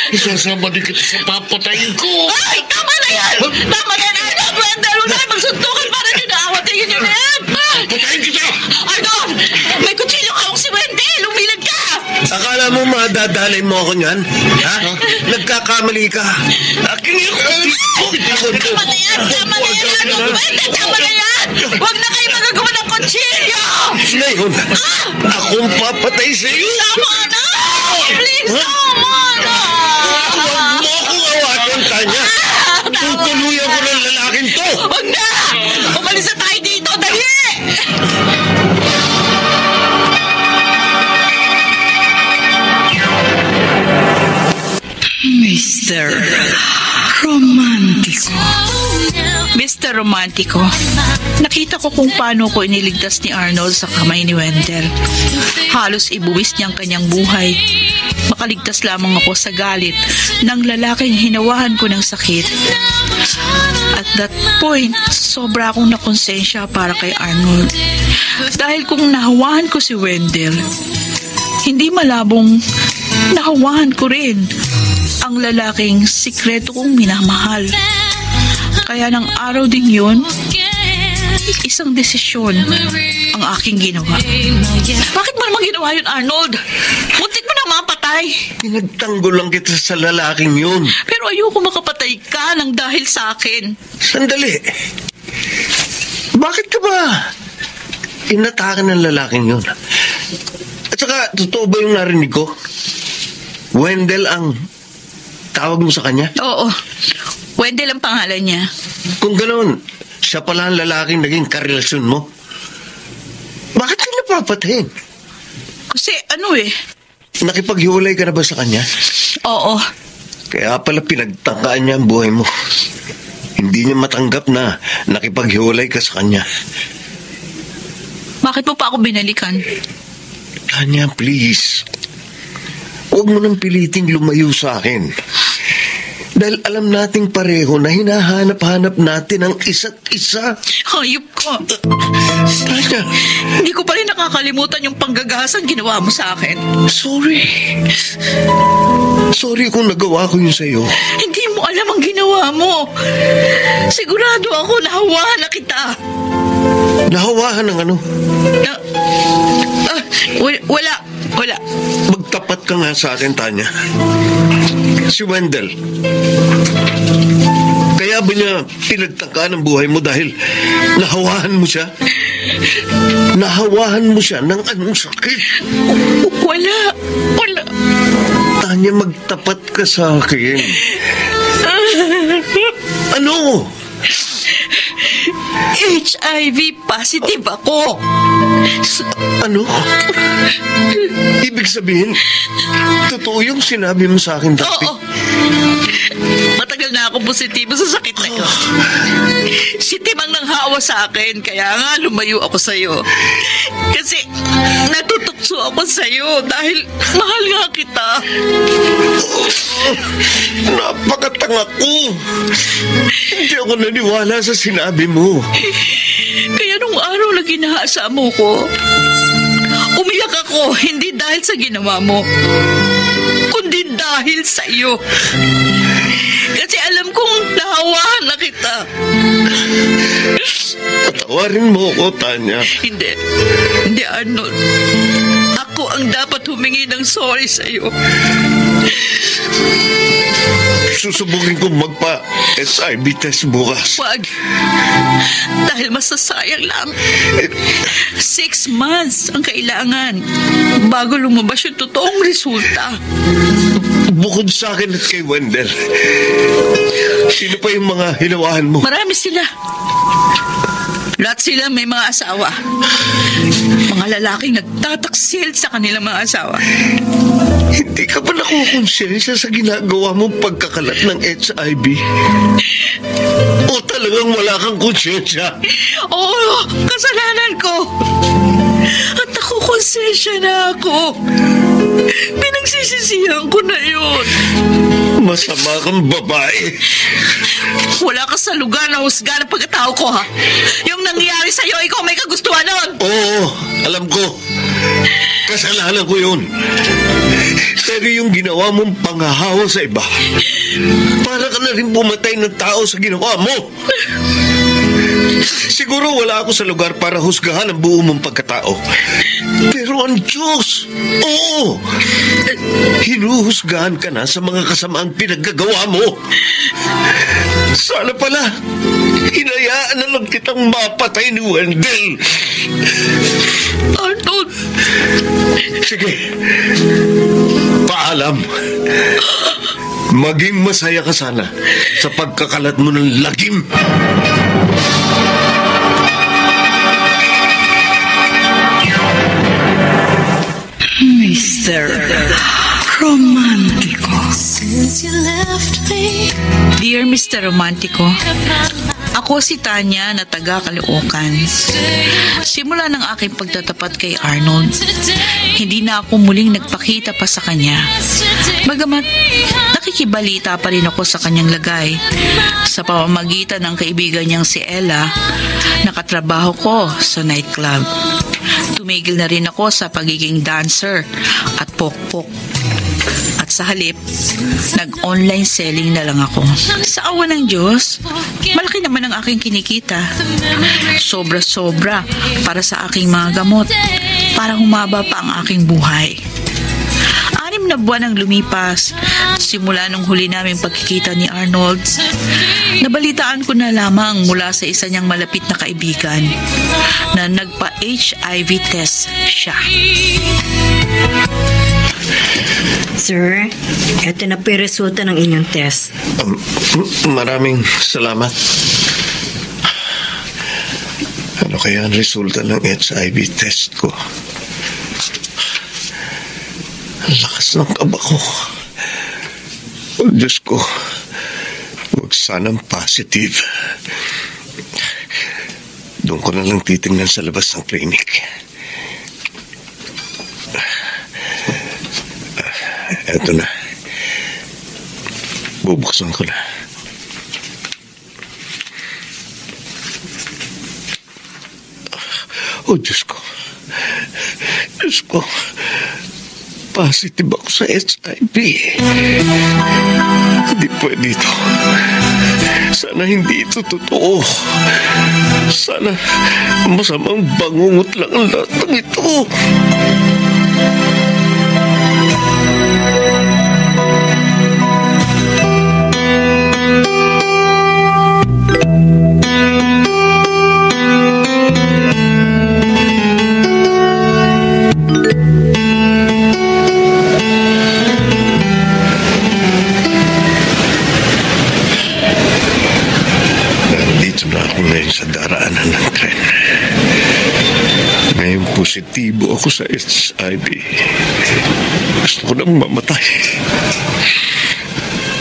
Isasama din kita sa papatayin ko!
Ay, tama na yan! Tama na yan! Wendell, huwag na kayo magsuntukan para nyo naawatingin nyo na yan!
Papatayin kita!
Arnold! May kutsilyo ka si Wendell! Umilag ka!
Akala mo madadalay mo ako niyan? Ha? Nagkakamali ka. Akin yung
Tama na yan! Tama na yan! Arnold! Wendell, tama na yan! Huwag na kayo magagawa ng kutsilyo!
Ngayon, akong papatay sa iyo.
Tama na! Please, tama na!
Huwag mo akong awatin, Tanya. Tutuluyan ko ng lalaking to.
Huwag na! Umalis na tayo dito! Dali! Mr. Romantico. Mr. Romantico, nakita ko kung paano ko iniligtas ni Arnold sa kamay ni Wendell. Halos ibuwis niyang kanyang buhay. Makaligtas lamang ako sa galit ng lalaking hinawahan ko ng sakit. At that point, sobra akong nakonsensya para kay Arnold. Dahil kung nahawahan ko si Wendell, hindi malabong nahawahan ko rin ang lalaking sikreto kong minamahal. Kaya ng araw din yun, isang desisyon ang aking ginawa. Bakit mo naman ginawa yun, Arnold? Muntik mo na mapatay.
Pinagtanggol lang kita sa lalaking yun.
Pero ayoko makapatay ka ng dahil sa akin.
Sandali. Bakit ka ba inatakan ng lalaking yun? At saka, totoo ba yung narinig ko? Wendell ang tawag mo sa kanya?
Oo. Wendell ang pangalan niya.
Kung ganoon, siya pala ang lalaking naging karelasyon mo. Bakit ka napapatayin?
Kasi
nakipaghiwalay ka na ba sa kanya?
Oo.
Kaya pala pinagtangkaan niya ang buhay mo. Hindi niya matanggap na nakipaghiwalay ka sa kanya.
Bakit mo pa ako binalikan?
Tanya, please. Huwag mo nang piliting lumayo sa akin. Dahil alam nating pareho na hinahanap-hanap natin ang isa't isa.
Hayop ko.
Tanya.
Hindi ko pa rin nakakalimutan yung panggagahasang ginawa mo sa akin.
Sorry. Sorry kung nagawa ko yun sa'yo.
Hindi mo alam ang ginawa mo. Sigurado ako nahawahan na kita.
Nahawahan ng ano?
Wala.
Magtapat ka nga sa akin, Tanya. Si Wendell. Kaya ba niya pinagtangkaan ang buhay mo dahil nahawahan mo siya? Nahawahan mo siya ng anong sakit?
Wala.
Tanya, magtapat ka sa akin. Ano?
HIV positive ako.
Ano? Ibig sabihin, totoo yung sinabi mo sa akin dati?
Oo. Matagal na ako positibo sa sakit na ito. Si Tim ang nanghawa sa akin, kaya nga lumayo ako sa'yo. Kasi natutukso ako sa'yo dahil mahal nga kita.
Napakatanga ko. Hindi ako naniwala sa sinabi mo.
Kaya nung araw na ginahasa mo ko, umiyak ako, hindi dahil sa ginawa mo, kundi dahil sa iyo. Kasi alam kong nahawahan na kita.
Patawarin mo ko, Tanya.
Hindi, Arnold. Ako ang dapat humingi ng sorry sa iyo.
Susubukin kong magpa-SIV test bukas.
Wag. Dahil masasayang lang. 6 months ang kailangan bago lumabas yung totoong resulta.
Bukod sa akin at kay Wendell, sino pa yung mga hinawahan mo?
Marami sila. Lahat sila may mga asawa. Mga lalaking nagtataksil sa kanilang mga asawa.
Hindi ka ba nakukonsensya sa ginagawa mong pagkakalat ng HIV? O talagang wala kang konsensya?
Oo, kasalanan ko. At nakukonsensya na ako. Pinagsisisihan ko na yun.
Masama kang babae.
Wala ka sa lugar na husga ng pagkatao ko, ha? Yung nangyari sa'yo, ikaw may kagustuhan nun.
Oo, alam ko. Kasalanan ko yun. Pero yung ginawa mong panghahawa sa iba, para ka na rin pumatay ng tao sa ginawa mo. Siguro wala ako sa lugar para husgahan ang buo mong pagkatao. Pero ang Diyos, oo, hinuhusgahan ka na sa mga kasamaang pinaggagawa mo. Sana pala, hinayaan na lang kitang mapatay ni Wendell.
Arnold!
Sige, paalam. Maging masaya ka sana sa pagkakalat mo ng lagim.
Mr. Romantico. Dear Mr. Romantico, ako si Tanya na taga Caloocan. Simula ng aking pagtatapat kay Arnold, hindi na ako muling nagpakita pa sa kanya. Bagamat nakikibalita pa rin ako sa kanyang lagay sa pamamagitan ng kaibigan niyang si Ella, nakatrabaho ko sa nightclub. Tumigil na rin ako sa pagiging dancer at pokpok. At sa halip, nag-online selling na lang ako. Sa awa ng Diyos, malaki naman ang aking kinikita. Sobra-sobra para sa aking mga gamot, para humaba pa ang aking buhay. 6 na buwan ang lumipas simula nung huli naming pagkikita ni Arnold. Nabalitaan ko na lamang mula sa isa niyang malapit na kaibigan na nagpa-HIV test siya.
Sir, eto na po yung resulta ng inyong test.
Maraming salamat. Ano kaya ang resulta ng HIV test ko? Ang lakas ng kaba ko. Oh, Diyos ko, huwag sanang positive. Doon ko na lang titingnan sa labas ng clinic. Eto na. Bubuksan ko na. Oh, Diyos ko. Diyos ko. Positive ako sa HIV. Hindi pwede ito. Sana hindi ito totoo. Sana masamang bangungot lang ang lahat ng ito. Sa daraanan ng tren. Ngayon positibo ako sa HIV. Gusto ko nang mamatay.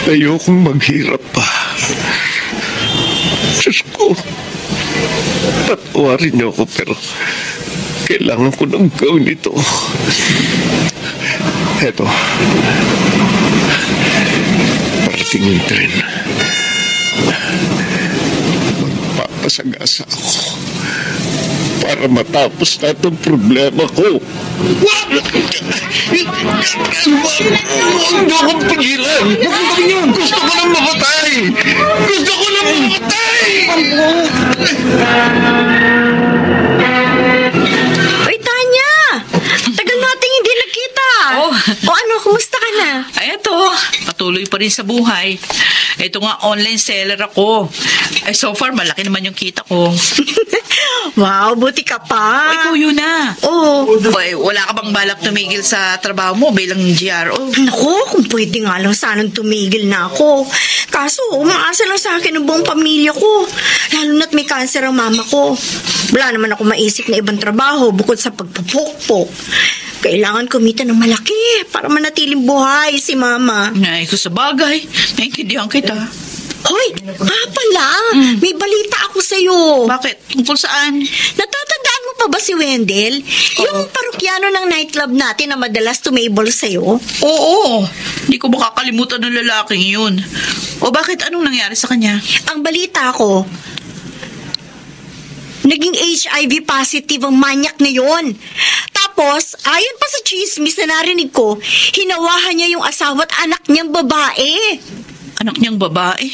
Ayokong maghirap pa. Diyos ko, patawarin niyo ako pero kailangan ko nang gawin ito.
Eto. Parating yung tren. Magpapasagasa ako para matapos na itong problema ko. Huwag akong pigilan. Gusto ko lang mamatay. Gusto ko lang mamatay.
Uy, Tanya! Tagal nating hindi nagkita. O ano, kumusta ka na?
Ay, eto. Patuloy pa rin sa buhay. Ito nga, online seller ako. So far, malaki naman yung kita ko.
Wow, buti ka pa.
Ikaw yun na.
Oo.
Wala ka bang balak tumigil sa trabaho mo bilang GRO?
Naku, kung pwede nga lang sanang tumigil na ako. Kaso, umaasa lang sa akin ang buong pamilya ko. Lalo na't may cancer ang mama ko. Wala naman ako maisip na ibang trabaho bukod sa pagpupukpok. Kailangan kumita ng malaki para manatiling buhay si mama.
Ay, ko sa bagay. Naintindihan kita.
Hoy, pala. May balita ako sa'yo.
Bakit? Tungkol saan?
Natatandaan mo pa ba si Wendell? Yung parokyano ng nightclub natin na madalas tumable sa'yo?
Oo. Hindi ko makakalimutan ng lalaking yun. O bakit? Anong nangyari sa kanya?
Ang balita ko, naging HIV positive ang manyak na yon. Tapos, ayon pa sa chismis na narinig ko, hinawahan niya yung asawa at anak niyang babae.
Anak niyang babae?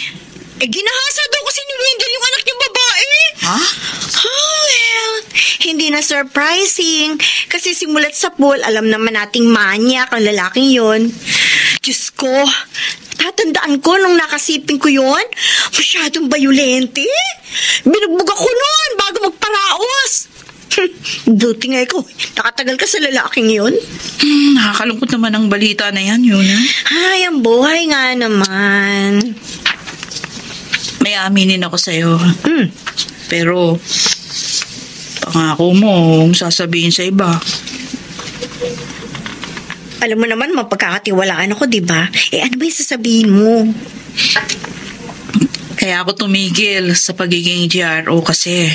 Ginahasa daw kasi ni Wendell yung anak niyang babae.
Ha?
Oh, well, hindi na surprising. Kasi simulat sa pool, alam naman nating manyak ang lalaking yon. Diyos ko, tatandaan ko nung nakasiping ko yon, masyadong bayulente. Binugbog ako noon bago magparaos. Duty nga ikaw, nakatagal ka sa lalaking yun.
Nakakalungkot naman ang balita na yan, yun.
Ay, ang buhay nga naman.
May aminin ako sa'yo. Pero, pangako mo, huwag sasabihin sa iba.
Alam mo naman, mapagkakatiwalaan ako, diba? Ano ba yung sasabihin mo?
Kaya ako tumigil sa pagiging GRO kasi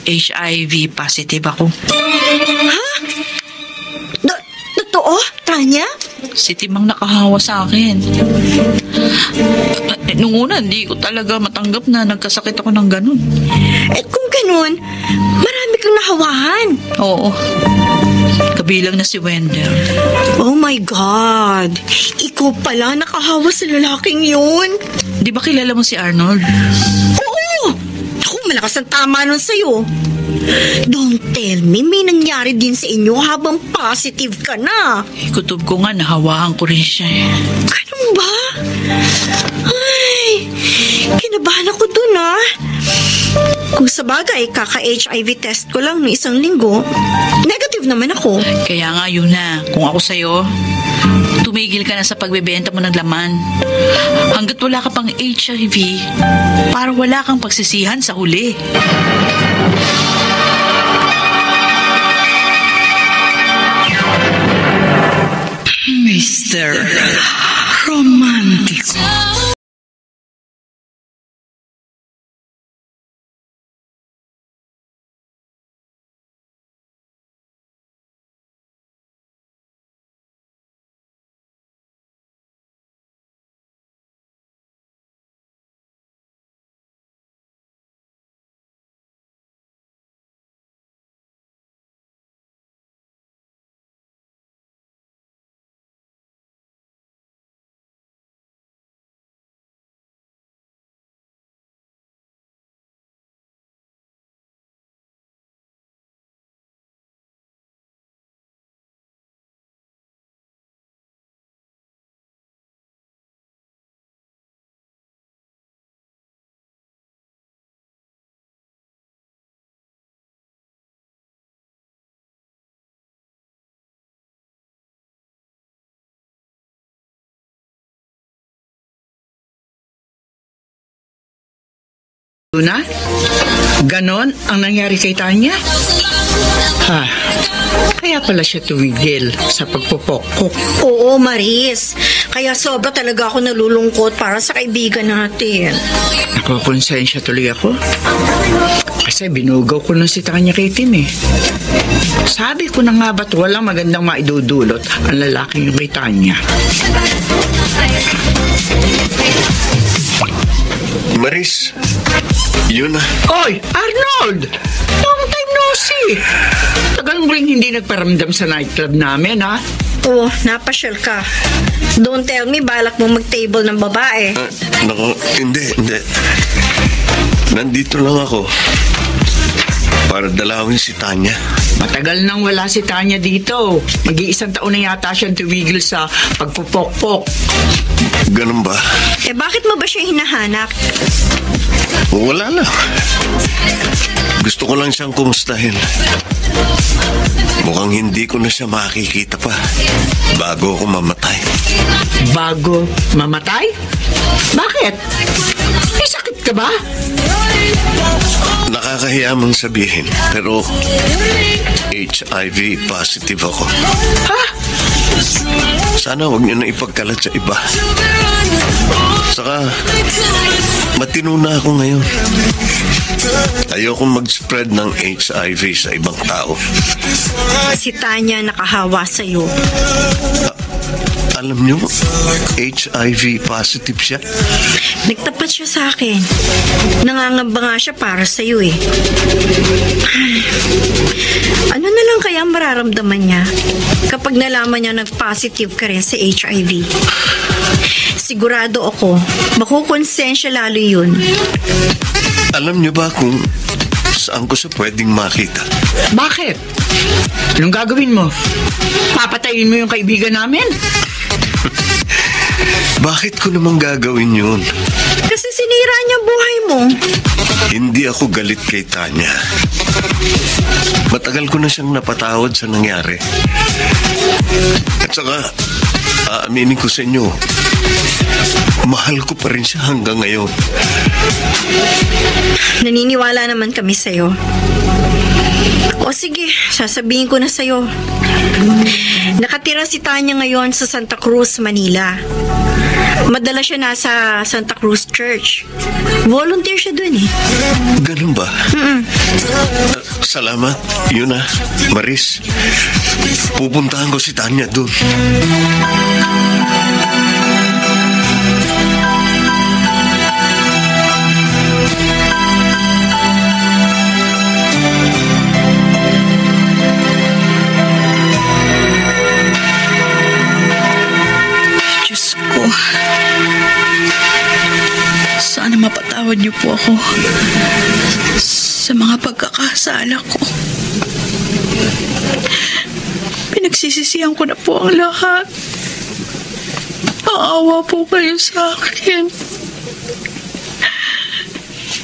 HIV positive ako.
Ha? Totoo, Tanya?
Si Tim ang nakahawa sa akin. Nung una, hindi ko talaga matanggap na nagkasakit ako ng ganun.
Kung ganun, marami kang nahawahan.
Oo. Kabilang na si Wendell.
Oh my God! Ikaw pala nakahawa sa lalaking yun.
Di ba kilala mo si Arnold?
Oo! Ako, malakas ang tama nun sa'yo. Don't tell me, may nangyari din sa inyo habang positive ka na.
Kutob ko nga, nahawahan ko rin siya.
Ganun ba? Ay, kinabahan ako dun Kung sa bagay, kaka-HIV test ko lang noong 1 linggo. Negative naman ako.
Kaya nga yun na, kung ako sa'yo, tumigil ka na sa pagbebenta mo ng laman. Hanggat wala ka pang HIV, para wala kang pagsisihan sa huli. Mr. Romantic.
Na? Ganon ang nangyari kay Tanya? Kaya pala siya tumigil sa pagpupokok.
Oo, Maris. Kaya sobra talaga ako nalulungkot para sa kaibigan natin.
Nakakonsensya tuloy ako. Kasi binugaw ko na si Tanya kay Tim Sabi ko na nga ba't walang magandang maidudulot ang lalaking kay Tanya.
Maris, yun na.
Oy, Arnold! Long time no see. Tagal mo rin hindi nagparamdam sa nightclub namin, ha?
Oh, napasyal ka. Don't tell me balak mo mag-table ng babae.
Naku, hindi. Nandito lang ako para dalawin si Tanya.
Matagal nang wala si Tanya dito. Mag-iisang taon na yata siyang tuwigil sa pagpupok-pok.
Ganun ba?
Bakit mo ba siya hinahanap?
Wala lang. Gusto ko lang siyang kumustahin. Mukhang hindi ko na siya makikita pa bago ako mamatay.
Bago mamatay? Bakit? May sakit ka ba?
Nakakahiya mong sabihin, pero HIV positive ako.
Ha?
Sana huwag niyo na ipagkalat sa iba. Saka, matino na ako ngayon. Ayokong mag-spread ng HIV sa ibang tao.
Si Tanya nakahawa sa'yo.
Alam niyo, HIV positive siya.
Nagtapat siya sa akin. Nangangamba nga siya para sa'yo eh. Ano na lang kaya mararamdaman niya kapag nalaman niya nag-positive ka rin sa HIV? Sigurado ako, makukonsensya lalo yun.
Alam niyo ba kung saan ko siya pwedeng makita?
Bakit? Anong gagawin mo? Papatayin mo yung kaibigan namin?
Bakit ko namang gagawin yun?
Kasi sinira niya buhay mo.
Hindi ako galit kay Tanya. Matagal ko na siyang napatawad sa nangyari. At saka, aaminin ko sa inyo, mahal ko pa rin siya hanggang ngayon.
Naniniwala naman kami sa'yo. O sige, sasabihin ko na sa'yo. Nakatira si Tanya ngayon sa Santa Cruz, Manila. Madalas siya nasa Santa Cruz Church. Volunteer siya dun eh.
Ganun ba? Salamat. Yun na, Maris. Pupuntahan ko si Tanya dun.
Sana mapatawad niyo po ako sa mga pagkakasala ko. Pinagsisisihan ko na po ang lahat. Maawa po kayo sa akin.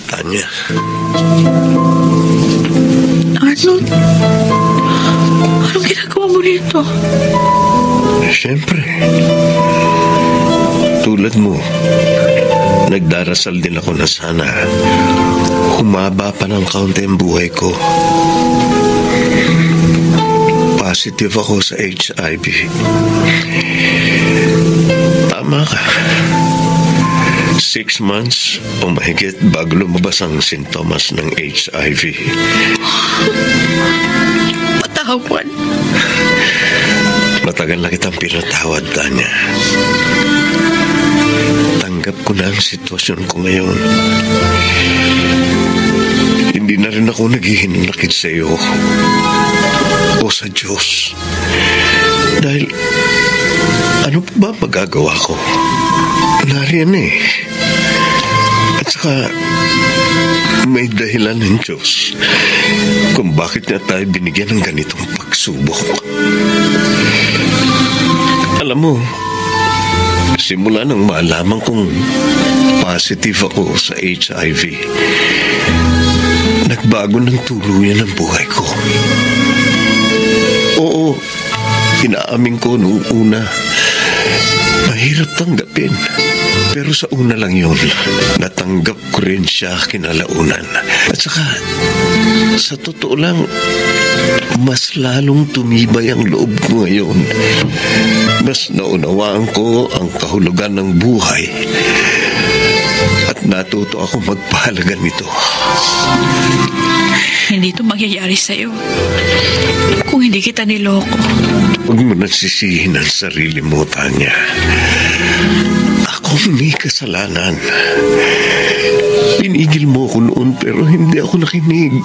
Tanya.
Arnold, anong ginagawa mo rito?
Siyempre. Tulad mo, nagdarasal din ako na sana humaba pa ng kaunti ang buhay ko. Positive ako sa HIV. Tama ka. 6 months o mahigit bago lumabas ang sintomas ng HIV.
Patawad.
Matagal na kitang pinatawad, Tanya. Tanggap ko na ang sitwasyon ko ngayon. Hindi na rin ako naghihinanakit sa iyo o sa Diyos. Dahil ano pa ba magagawa ko? Nariyan eh. At saka may dahilan ng Diyos kung bakit niya tayo binigyan ng ganitong pagsubok. Alam mo, simula nang malaman kong positive ako sa HIV, nagbago ng tuluyan ang buhay ko. Oo, inaamin ko noong una, mahirap tanggapin. Pero sa una lang yun, natanggap ko rin siya kinalaunan. At saka, sa totoo lang, mas lalong tumibay ang loob ko ngayon. Mas naunawaan ko ang kahulugan ng buhay. At natuto ako magpahalaga nito.
Hindi ito mangyayari sa'yo. Kung hindi kita niloko.
Huwag mo nang sisihin ang sarili mo, Tanya. Ako may kasalanan. Pinigil mo ako noon pero hindi ako nakinig.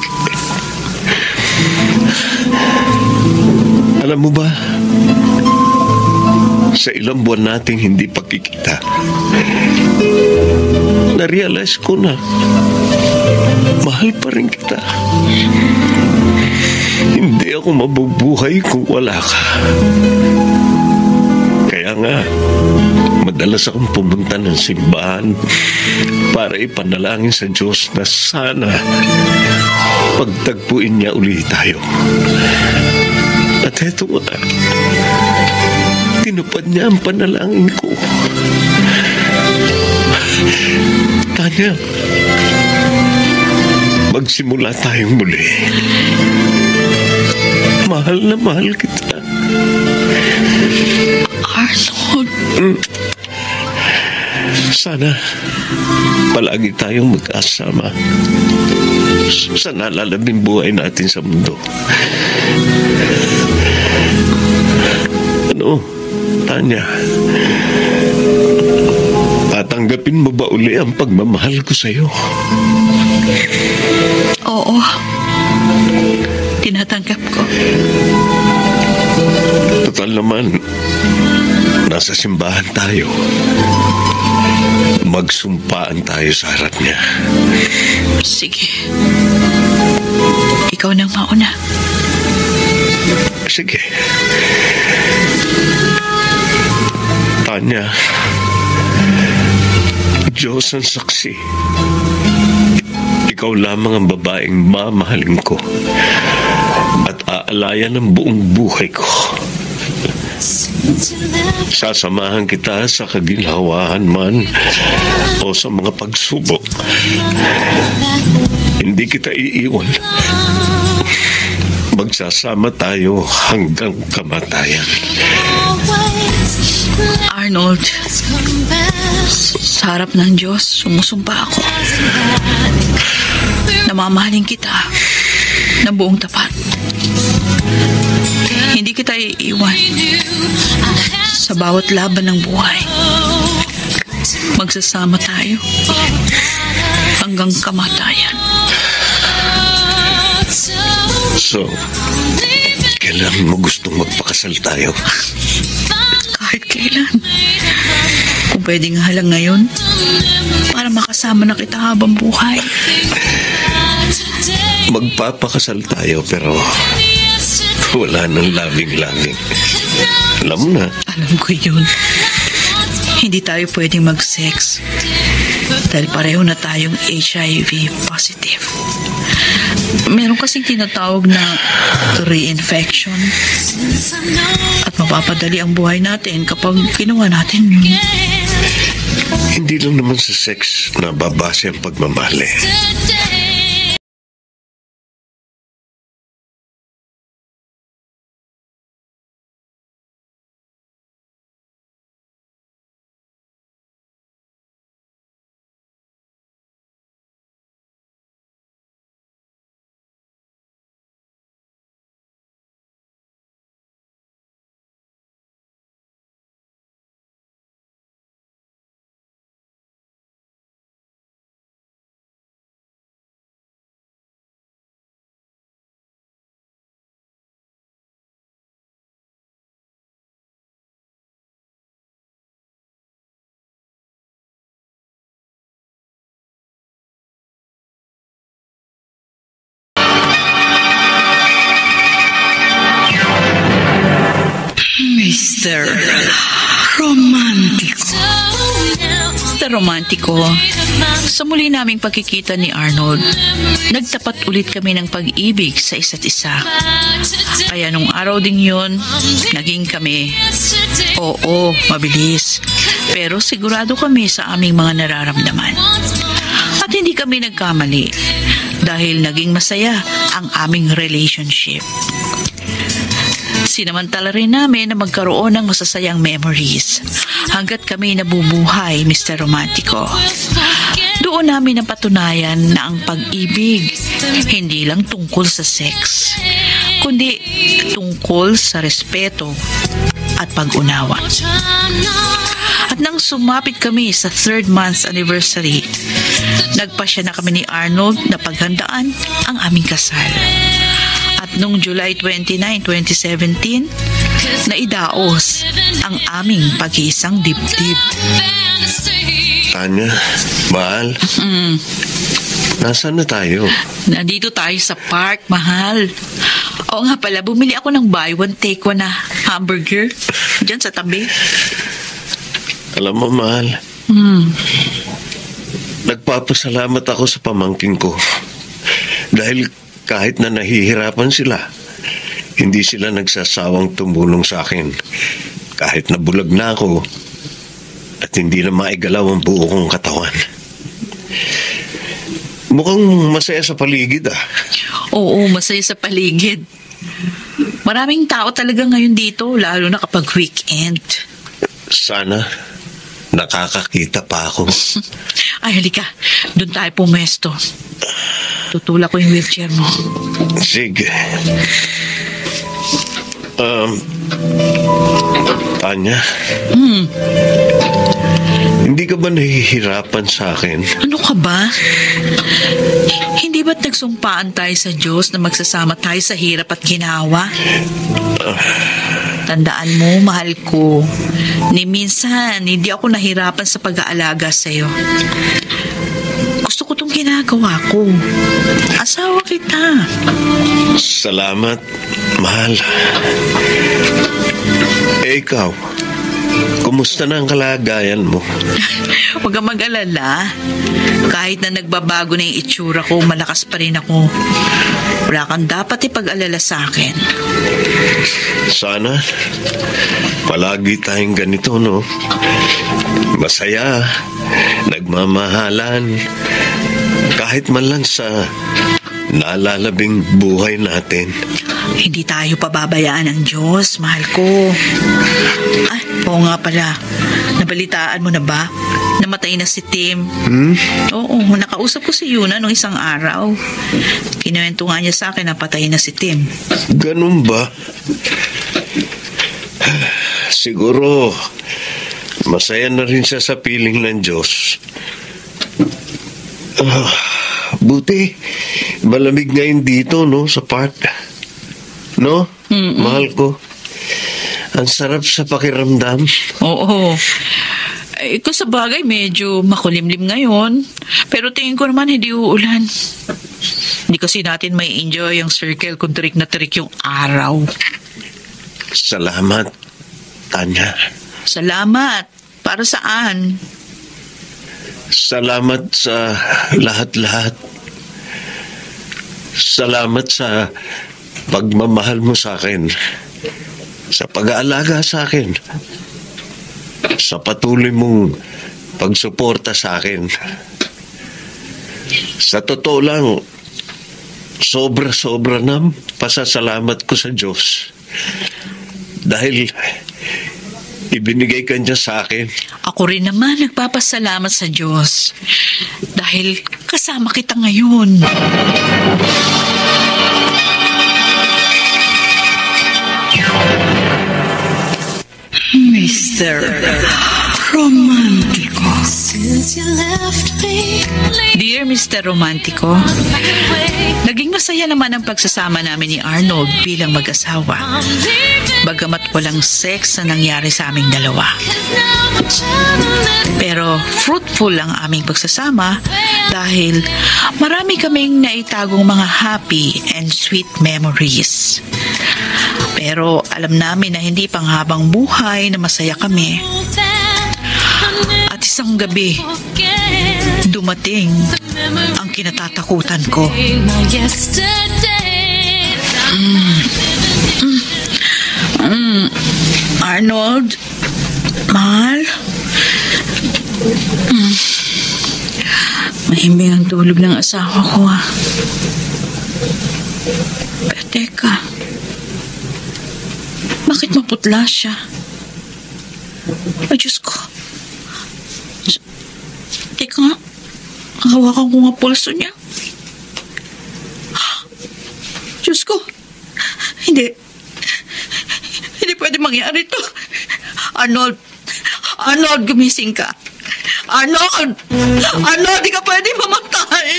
Alam mo ba, sa ilang buwan nating hindi pagkikita, na-realize ko na mahal pa rin kita. Hindi ako mabubuhay kung wala ka. Kaya nga, madalas akong pumunta ng simbahan para ipanalangin sa Diyos na sana pagtagpuin niya ulit tayo. At eto nga, tinupad niya ang panalangin ko. Tanya, magsimula tayong muli. Mahal na mahal kita.
Arnold.
Sana palagi tayong magkasama sa nalalabing buhay natin sa mundo. Ano, Tanya? Tatanggapin mo ba uli ang pagmamahal ko sa'yo?
Oo. Tinatanggap ko.
Total naman, nasa simbahan tayo. Magsumpaan tayo sa harap niya.
Sige. Ikaw nang mauna.
Sige. Tanya, Diyos ang saksi. Ikaw lamang ang babaeng mamahalin ko at aalayan ng buong buhay ko. Sasamahan kita sa kaginhawahan man o sa mga pagsubok. Hindi kita iiwan. Magsasama tayo hanggang kamatayan.
Arnold, sa harap ng Diyos, sumusumpa ako. Namamahalin kita ng buong tapat. Hindi kita iiwan sa bawat laban ng buhay. Magsasama tayo hanggang kamatayan.
So, kailan mo gustong magpakasal tayo?
Kahit kailan. Kung pwedeng halang ngayon, para makasama na kita habang buhay.
Magpapakasal tayo pero wala nang labing-labing. Alam mo na.
Alam ko yun. Hindi tayo pwedeng mag-sex dahil pareho na tayong HIV positive. Meron kasing tinatawag na reinfection at mapapadali ang buhay natin kapag ginawa natin yun.
Hindi lang naman sa sex na babase ang pagmamahal eh.
Mr. Romantiko. Mr. Romantiko, sa muli naming pagkikita ni Arnold, nagtapat ulit kami ng pag-ibig sa isa't isa. Kaya nung araw ding yun, naging kami. Oo, mabilis. Pero sigurado kami sa aming mga nararamdaman. At hindi kami nagkamali dahil naging masaya ang aming relationship. Sinamantala rin namin na magkaroon ng masasayang memories hanggat kami nabubuhay, Mr. Romantiko. Doon namin napatunayan na ang pag-ibig Hindi lang tungkol sa sex, kundi tungkol sa respeto at pag-unawa. At nang sumapit kami sa 3rd month anniversary, nagpasya na kami ni Arnold na paghandaan ang aming kasal. At noong July 29, 2017, naidaos ang aming pag-iisang dibdib.
Tanya, mahal, nasaan na tayo?
Nandito tayo sa park, mahal. Oo nga pala, bumili ako ng buy one take one na hamburger dyan sa tabi.
Alam mo, mahal, nagpapasalamat ako sa pamangkin ko. Dahil kahit na nahihirapan sila, hindi sila nagsasawang tumulong sa akin. Kahit nabulag na ako at hindi na maigalaw ang buo kong katawan. Mukhang masaya sa paligid, ah.
Oo, masaya sa paligid. Maraming tao talaga ngayon dito, lalo na kapag weekend.
Sana nakakakita pa ako.
Ay, halika. Doon tayo pumesto. Tutulak ko yung wheelchair mo.
Sige. Tanya? Hindi ka ba nahihirapan sa akin?
Ano ka ba? Hindi ba't nagsumpaan tayo sa Diyos na magsasama tayo sa hirap at ginawa? Tandaan mo, mahal ko, ni minsan hindi ako nahirapan sa pag-aalaga sa'yo. Gusto ko itong ginagawa ko. Asawa kita.
Salamat, mahal. Ikaw, kumusta na ang kalagayan mo?
Huwag kang mag-alala. Kahit na nagbabago na yung itsura ko, malakas pa rin ako. Wala kang dapat ipag-alala sa akin.
Sana palagi tayong ganito, no? Masaya, nagmamahalan, kahit man lang sa nalalabing buhay natin.
Hindi tayo pababayaan ng Diyos, mahal ko. Ay, oo nga pala. Nabalitaan mo na ba? Namatay na si Tim. Oo, nakausap ko si Yuna nung isang araw. Kinuwento nga niya sa akin na patay na si Tim.
Ganun ba? Siguro, masaya na rin siya sa piling ng Diyos. Buti, malamig ngayon dito, no? Sa park. No? Mahal ko. Ang sarap sa pakiramdam.
Oo. Kung sa bagay, medyo makulimlim ngayon. Pero tingin ko naman hindi uulan. Hindi kasi natin may enjoy ang circle kung tirik na tirik yung araw.
Salamat, Tanya.
Salamat. Para saan?
Salamat sa lahat-lahat. Salamat sa pagmamahal mo sa akin. Sa pag-aalaga sa akin. Sa patuloy mong pagsuporta sa akin. Sa totoo lang, sobra-sobra na pasasalamat ko sa Diyos. Dahil ibinigay ka niya sa akin.
Ako rin naman nagpapasalamat sa Diyos. Dahil kasama kita ngayon. Mr. Romantico. Dear Mr. Romantico, naging masaya naman ang pagsasama namin ni Arnold bilang mag-asawa. Bagamat walang sex na nangyari sa aming dalawa. Pero fruitful ang aming pagsasama dahil marami kaming naitagong mga happy and sweet memories. Pero alam namin na hindi panghabang buhay na masaya kami. At isang gabi, dumating ang kinatatakutan ko. Arnold, mahal, mahimbing ang tulog ng asawa ko, ah. Pero teka, bakit maputla siya? Ay, Diyos ko. Teka nga, hawakan ko nga pulso niya. Diyos ko. Hindi pwede mangyari to. Arnold, gumising ka. Arnold, di ka pwede mamatay.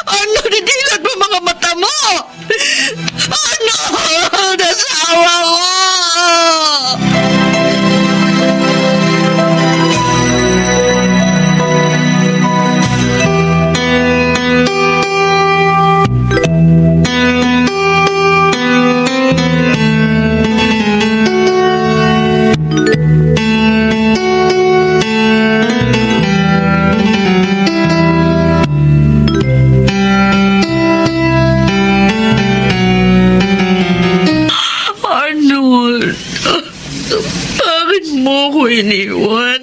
Arnold, didilat mo mga mata mo. Arnold, asawa ko. Iniwan.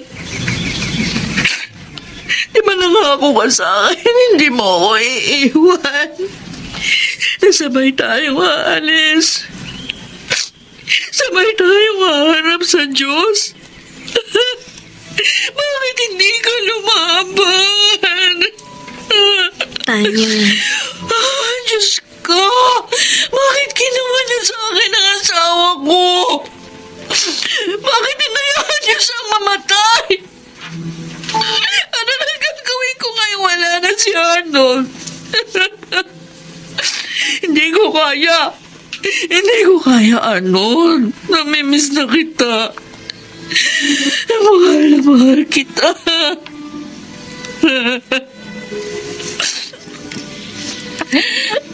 Di ba nangako ka sa akin, hindi mo ako iiwan? Nasabay tayong aalis. Sabay tayong haharap sa Diyos. Bakit hindi ka lumaban?
Tanya.
Diyos ko! Bakit ginawa niya sa akin ang asawa ko? Bakit hinayaan niyo siyang mamatay? Ano na gagawin ko ngayon wala na si Arnold? Hindi ko kaya, Arnold. Namimiss na kita. Mahal na mahal kita.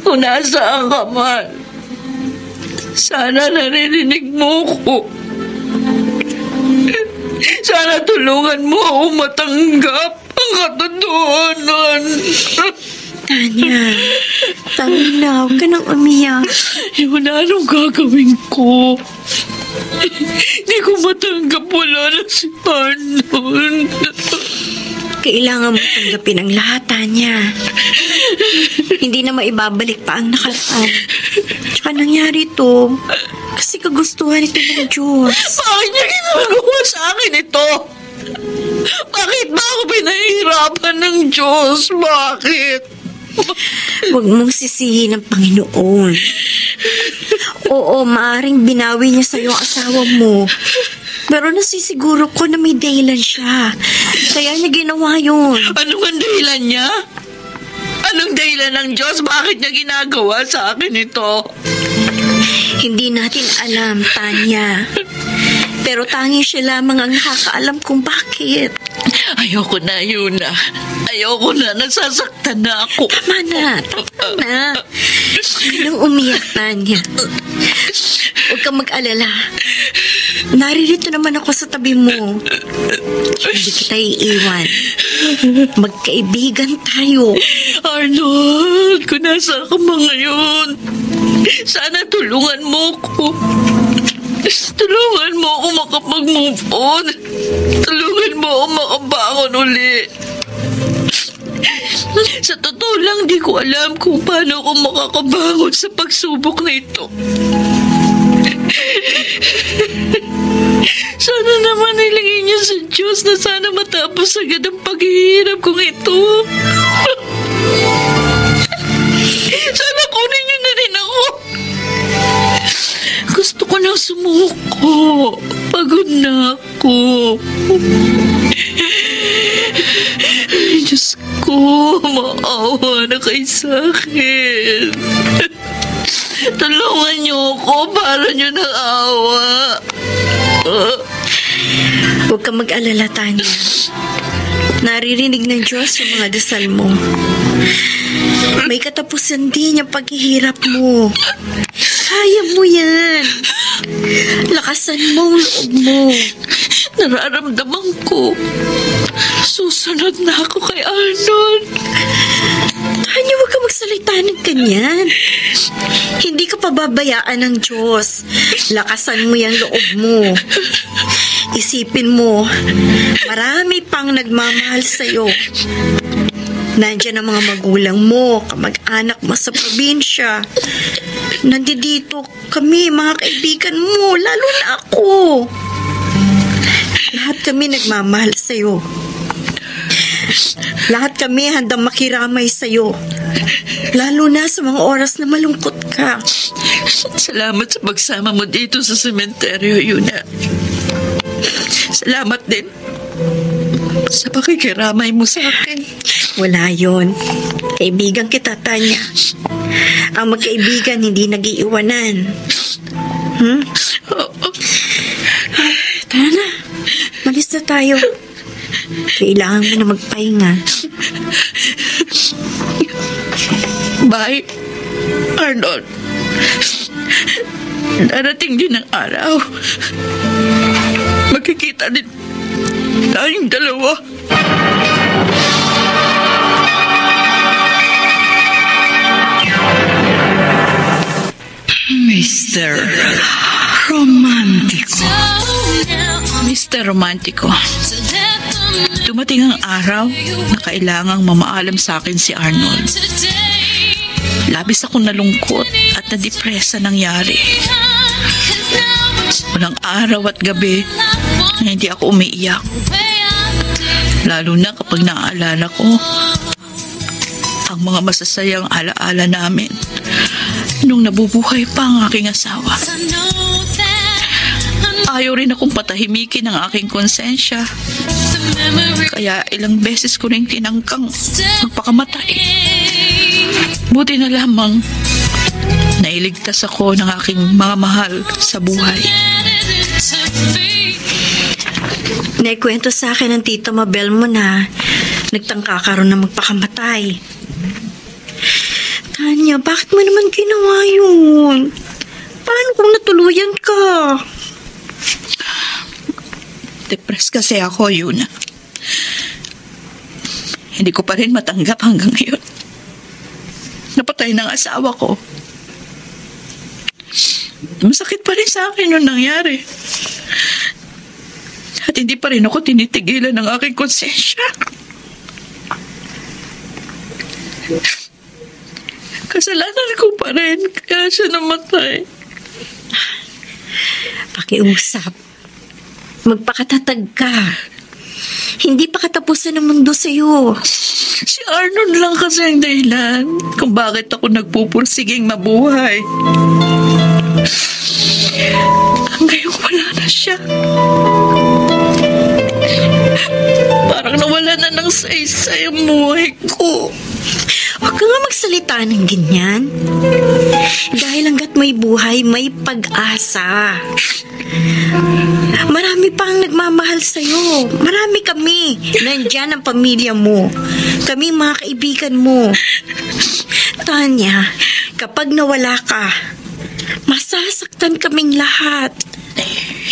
Kung nasaan ka man, sana narinig mo ko. Sana tulungan mo ako matanggap ang katotohanan.
Tanya, tangin na, huwag ka nang umiyak.
Yun na, anong gagawin ko? Hindi ko matanggap, wala na si Arnold.
Kailangan mo tanggapin ang lahat, Tanya. Hindi na maibabalik pa ang nakaraan. Tsaka nangyari to kasi kagustuhan ito ng Diyos.
Bakit niya ginagawa sa akin ito? Bakit ba ako pinahihirapan ng Diyos? Bakit?
Huwag mong sisihin ang Panginoon. Oo, maaring binawi niya sa'yo ang asawa mo. Pero nasisiguro ko na may dahilan siya. Kaya niya ginawa yun.
Anong ang dahilan niya? Anong dahilan ng Diyos? Bakit niya ginagawa sa akin ito?
Hindi natin alam, Tanya. Pero tanging siya lamang ang nakakaalam kung bakit.
Ayoko na, Yuna. Ayoko na. Nasasaktan na ako.
Tama na. Huwag ka nang umiyak, Tanya. Huwag kang mag-alala. Naririto naman ako sa tabi mo. Hindi kita iiwan. Magkaibigan tayo.
Arnold, kung nasa ka man ngayon, sana tulungan mo ko. Tulungan mo ako makapag-move on. Tulungan mo ako makabangon uli. Sa totoo lang, di ko alam kung paano ako makakabangon sa pagsubok na ito. Sana naman ilagay niyo sa Diyos na sana matapos agad ang paghihirap kong ito. Sana kunin niyo na rin ako. Gusto ko nang sumuko. Pagod na ako. Ay, Diyos ko, maawa na kayo sa akin. Tulungan niyo ako para niyo ng awa.
Huwag kang mag-alala, Tanya. Naririnig ng Diyos yung mga dasal mo. May katapusan din yung paghihirap mo. Kaya mo yan. Lakasan mo ang loob mo.
Nararamdaman ko. Susunod na ako kay Arnold.
Tanya, huwag ka magsalita ng ganyan. Hindi ka pababayaan ng Diyos. Lakasan mo yung loob mo. Isipin mo, marami pang nagmamahal sa'yo. Nandiyan ang mga magulang mo, kamag-anak mo sa probinsya. Nandito kami, mga kaibigan mo, lalo na ako. Lahat kami nagmamahal sa'yo. Lahat kami handang makiramay sa'yo. Lalo na sa mga oras na malungkot ka.
Salamat sa pagsama mo dito sa sementeryo, Yuna. Salamat din sa pakikiramay mo sa akin.
Wala yon. Kaibigan kita, Tanya. Ang magkaibigan hindi nag-iiwanan. Tara na. Malis na tayo. Kailangan mo na magpahinga.
Bye, Arnold. Darating din ang araw. Magkikita din tayong dalawa. Mr. Romantico. Mr. Romantico. Dumating ang araw na kailangang mamaalam sa akin si Arnold. Labis akong nalungkot at nadepresa nangyari. Walang araw at gabi na hindi ako umiiyak. Lalo na kapag naaalala ko ang mga masasayang alaala namin nung nabubuhay pa ang aking asawa. Ayaw rin akong patahimikin ang aking konsensya. Kaya ilang beses ko rin tinangkang magpakamatay. Buti na lamang nailigtas ako ng aking mga mahal sa buhay.
Naikwento sa akin ng tita Mabel mo na nagtangka ka rin na magpakamatay. Tanya, bakit mo naman ginawa yun? Paano kung natuluyan ka?
Depressed kasi ako, Yuna. Hindi ko pa rin matanggap hanggang ngayon. Napatay ng asawa ko. Masakit pa rin sa akin yung nangyari. At hindi pa rin ako tinitigilan ng aking konsensya. Kasalanan ko pa rin, kaya siya namatay.
Pakiusap. Magpakatatag ka. Hindi pa katapusan ng mundo sa'yo.
Si Arnold lang kasi ang dahilan kung bakit ako nagpupursiging mabuhay. Ngayon wala na siya. Parang nawala na ng saysay ang buhay ko.
Huwag ka nga magsalita ng ganyan. Dahil hanggat may buhay, may pag-asa. Marami pa ang nagmamahal sa'yo. Marami kami. Nandyan ang pamilya mo. Kami mga kaibigan mo. Tanya, kapag nawala ka, masasaktan kaming lahat.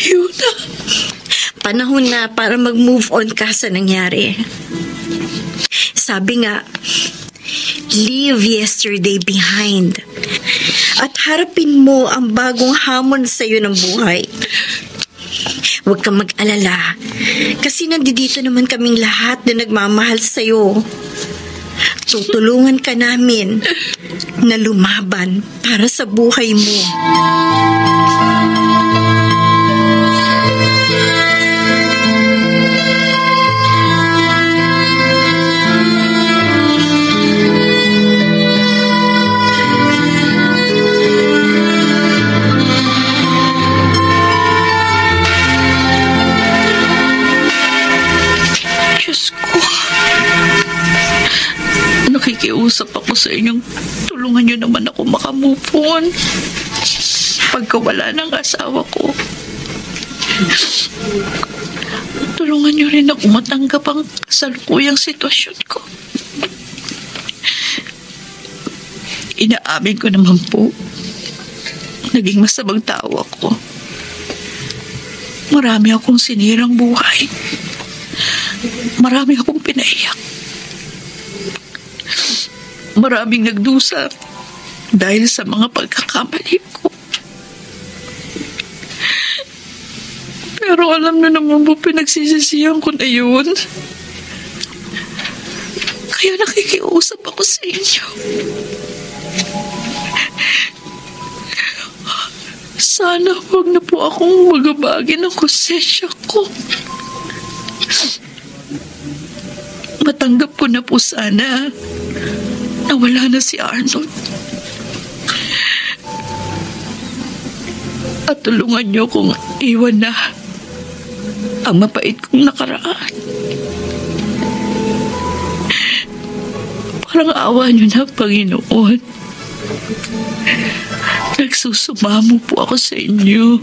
Yuna.
Panahon na para mag-move on ka sa nangyari. Sabi nga, leave yesterday behind. At harapin mo ang bagong hamon sa iyo ng buhay. Huwag kang mag-alala. Kasi nandito naman kaming lahat na nagmamahal sa iyo. Tutulungan ka namin na lumaban para sa buhay mo.
Nakikiusap ako sa inyong tulungan nyo naman ako makamove on pagkawala ng asawa ko. Tulungan nyo rin ako matanggap ang kasalukuyang sitwasyon ko. Inaamin ko naman po, naging masamang tao ako. Marami akong sinirang buhay. Marami akong pinaiyak. Maraming nagdusa dahil sa mga pagkakamali ko. Pero alam na naman po pinagsisisihan ko na yun. Kaya nakikiusap ako sa inyo. Sana huwag na po akong magabagi ng konsensya ko. matanggap ko na po sana na wala na si Arnold. At tulungan niyo kong iwan na ang mapait kong nakaraan. Parang awa niyo na, Panginoon. Nagsusumamo po ako sa inyo.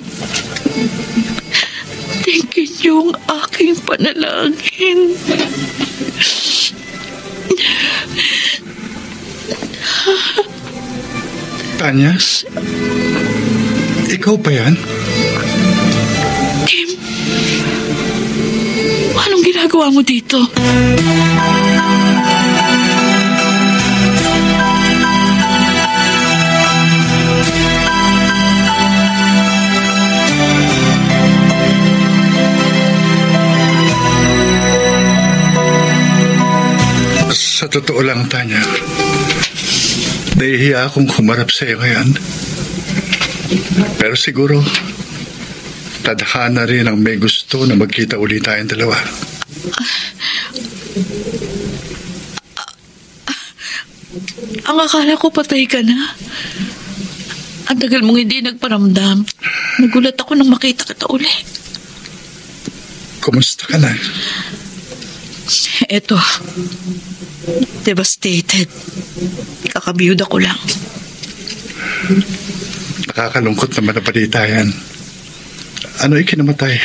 Tingin niyo ang aking panalangin.
Tanya? Ikaw pa yan?
Tim, anong ginagawa mo dito?
Sa totoo lang, Tanya, nahihiya akong humarap sa iyo ngayon. Pero siguro, tadhana rin ang may gusto na magkita ulit tayong dalawa.
Ang akala ko patay ka na. Ang tagal mong hindi nagparamdam. Nagulat ako nang makita kita uli.
Kumusta ka na?
Eto, devastated. Kakabiyuda ko lang.
Nakakalungkot naman na balita yan. Ano ikinamatay?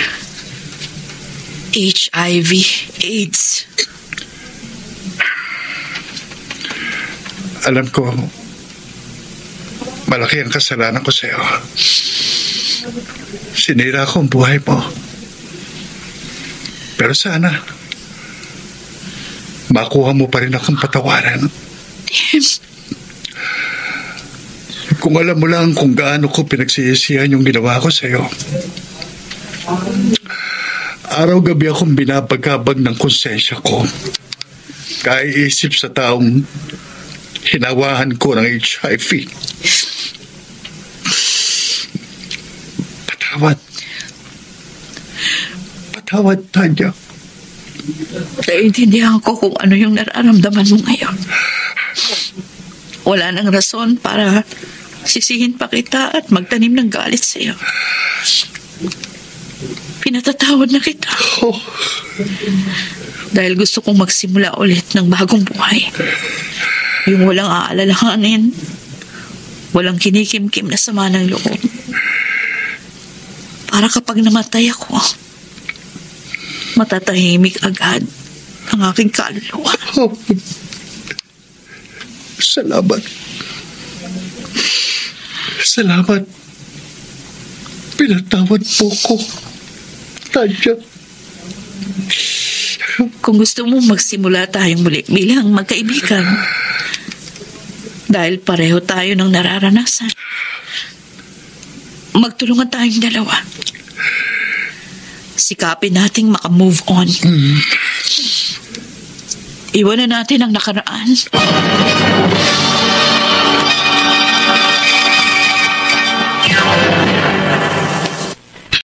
HIV, AIDS.
Alam ko, malaki ang kasalanan ko sa'yo. Sinira ko ang buhay mo. Pero sana, makuha mo pa rin akong patawaran. Kung alam mo lang kung gaano ko pinagsisisihan yung ginawa ko sa'yo. Araw-gabi akong binabagabag ng konsensya ko. Kaiisip sa taong hinawahan ko ng HIV. Patawad, Tanya.
Naiintindihan ko kung ano yung nararamdaman mo ngayon. Wala nang rason para sisihin pa kita at magtanim ng galit sa'yo. Pinatatawad na kita. Dahil gusto kong magsimula ulit ng bagong buhay. Yung walang aalalahanin, walang kinikimkim na sama ng loob. Para kapag namatay ako, matatahimik agad ang aking kaluluwa.
Salamat. Salamat. Pinatawad po ko, Tanya.
Kung gusto mo magsimula tayong muli bilang magkaibigan, dahil pareho tayo ng nararanasan, magtulungan tayong dalawa. Sikapin nating makamove on. Iwanan natin ang nakaraan.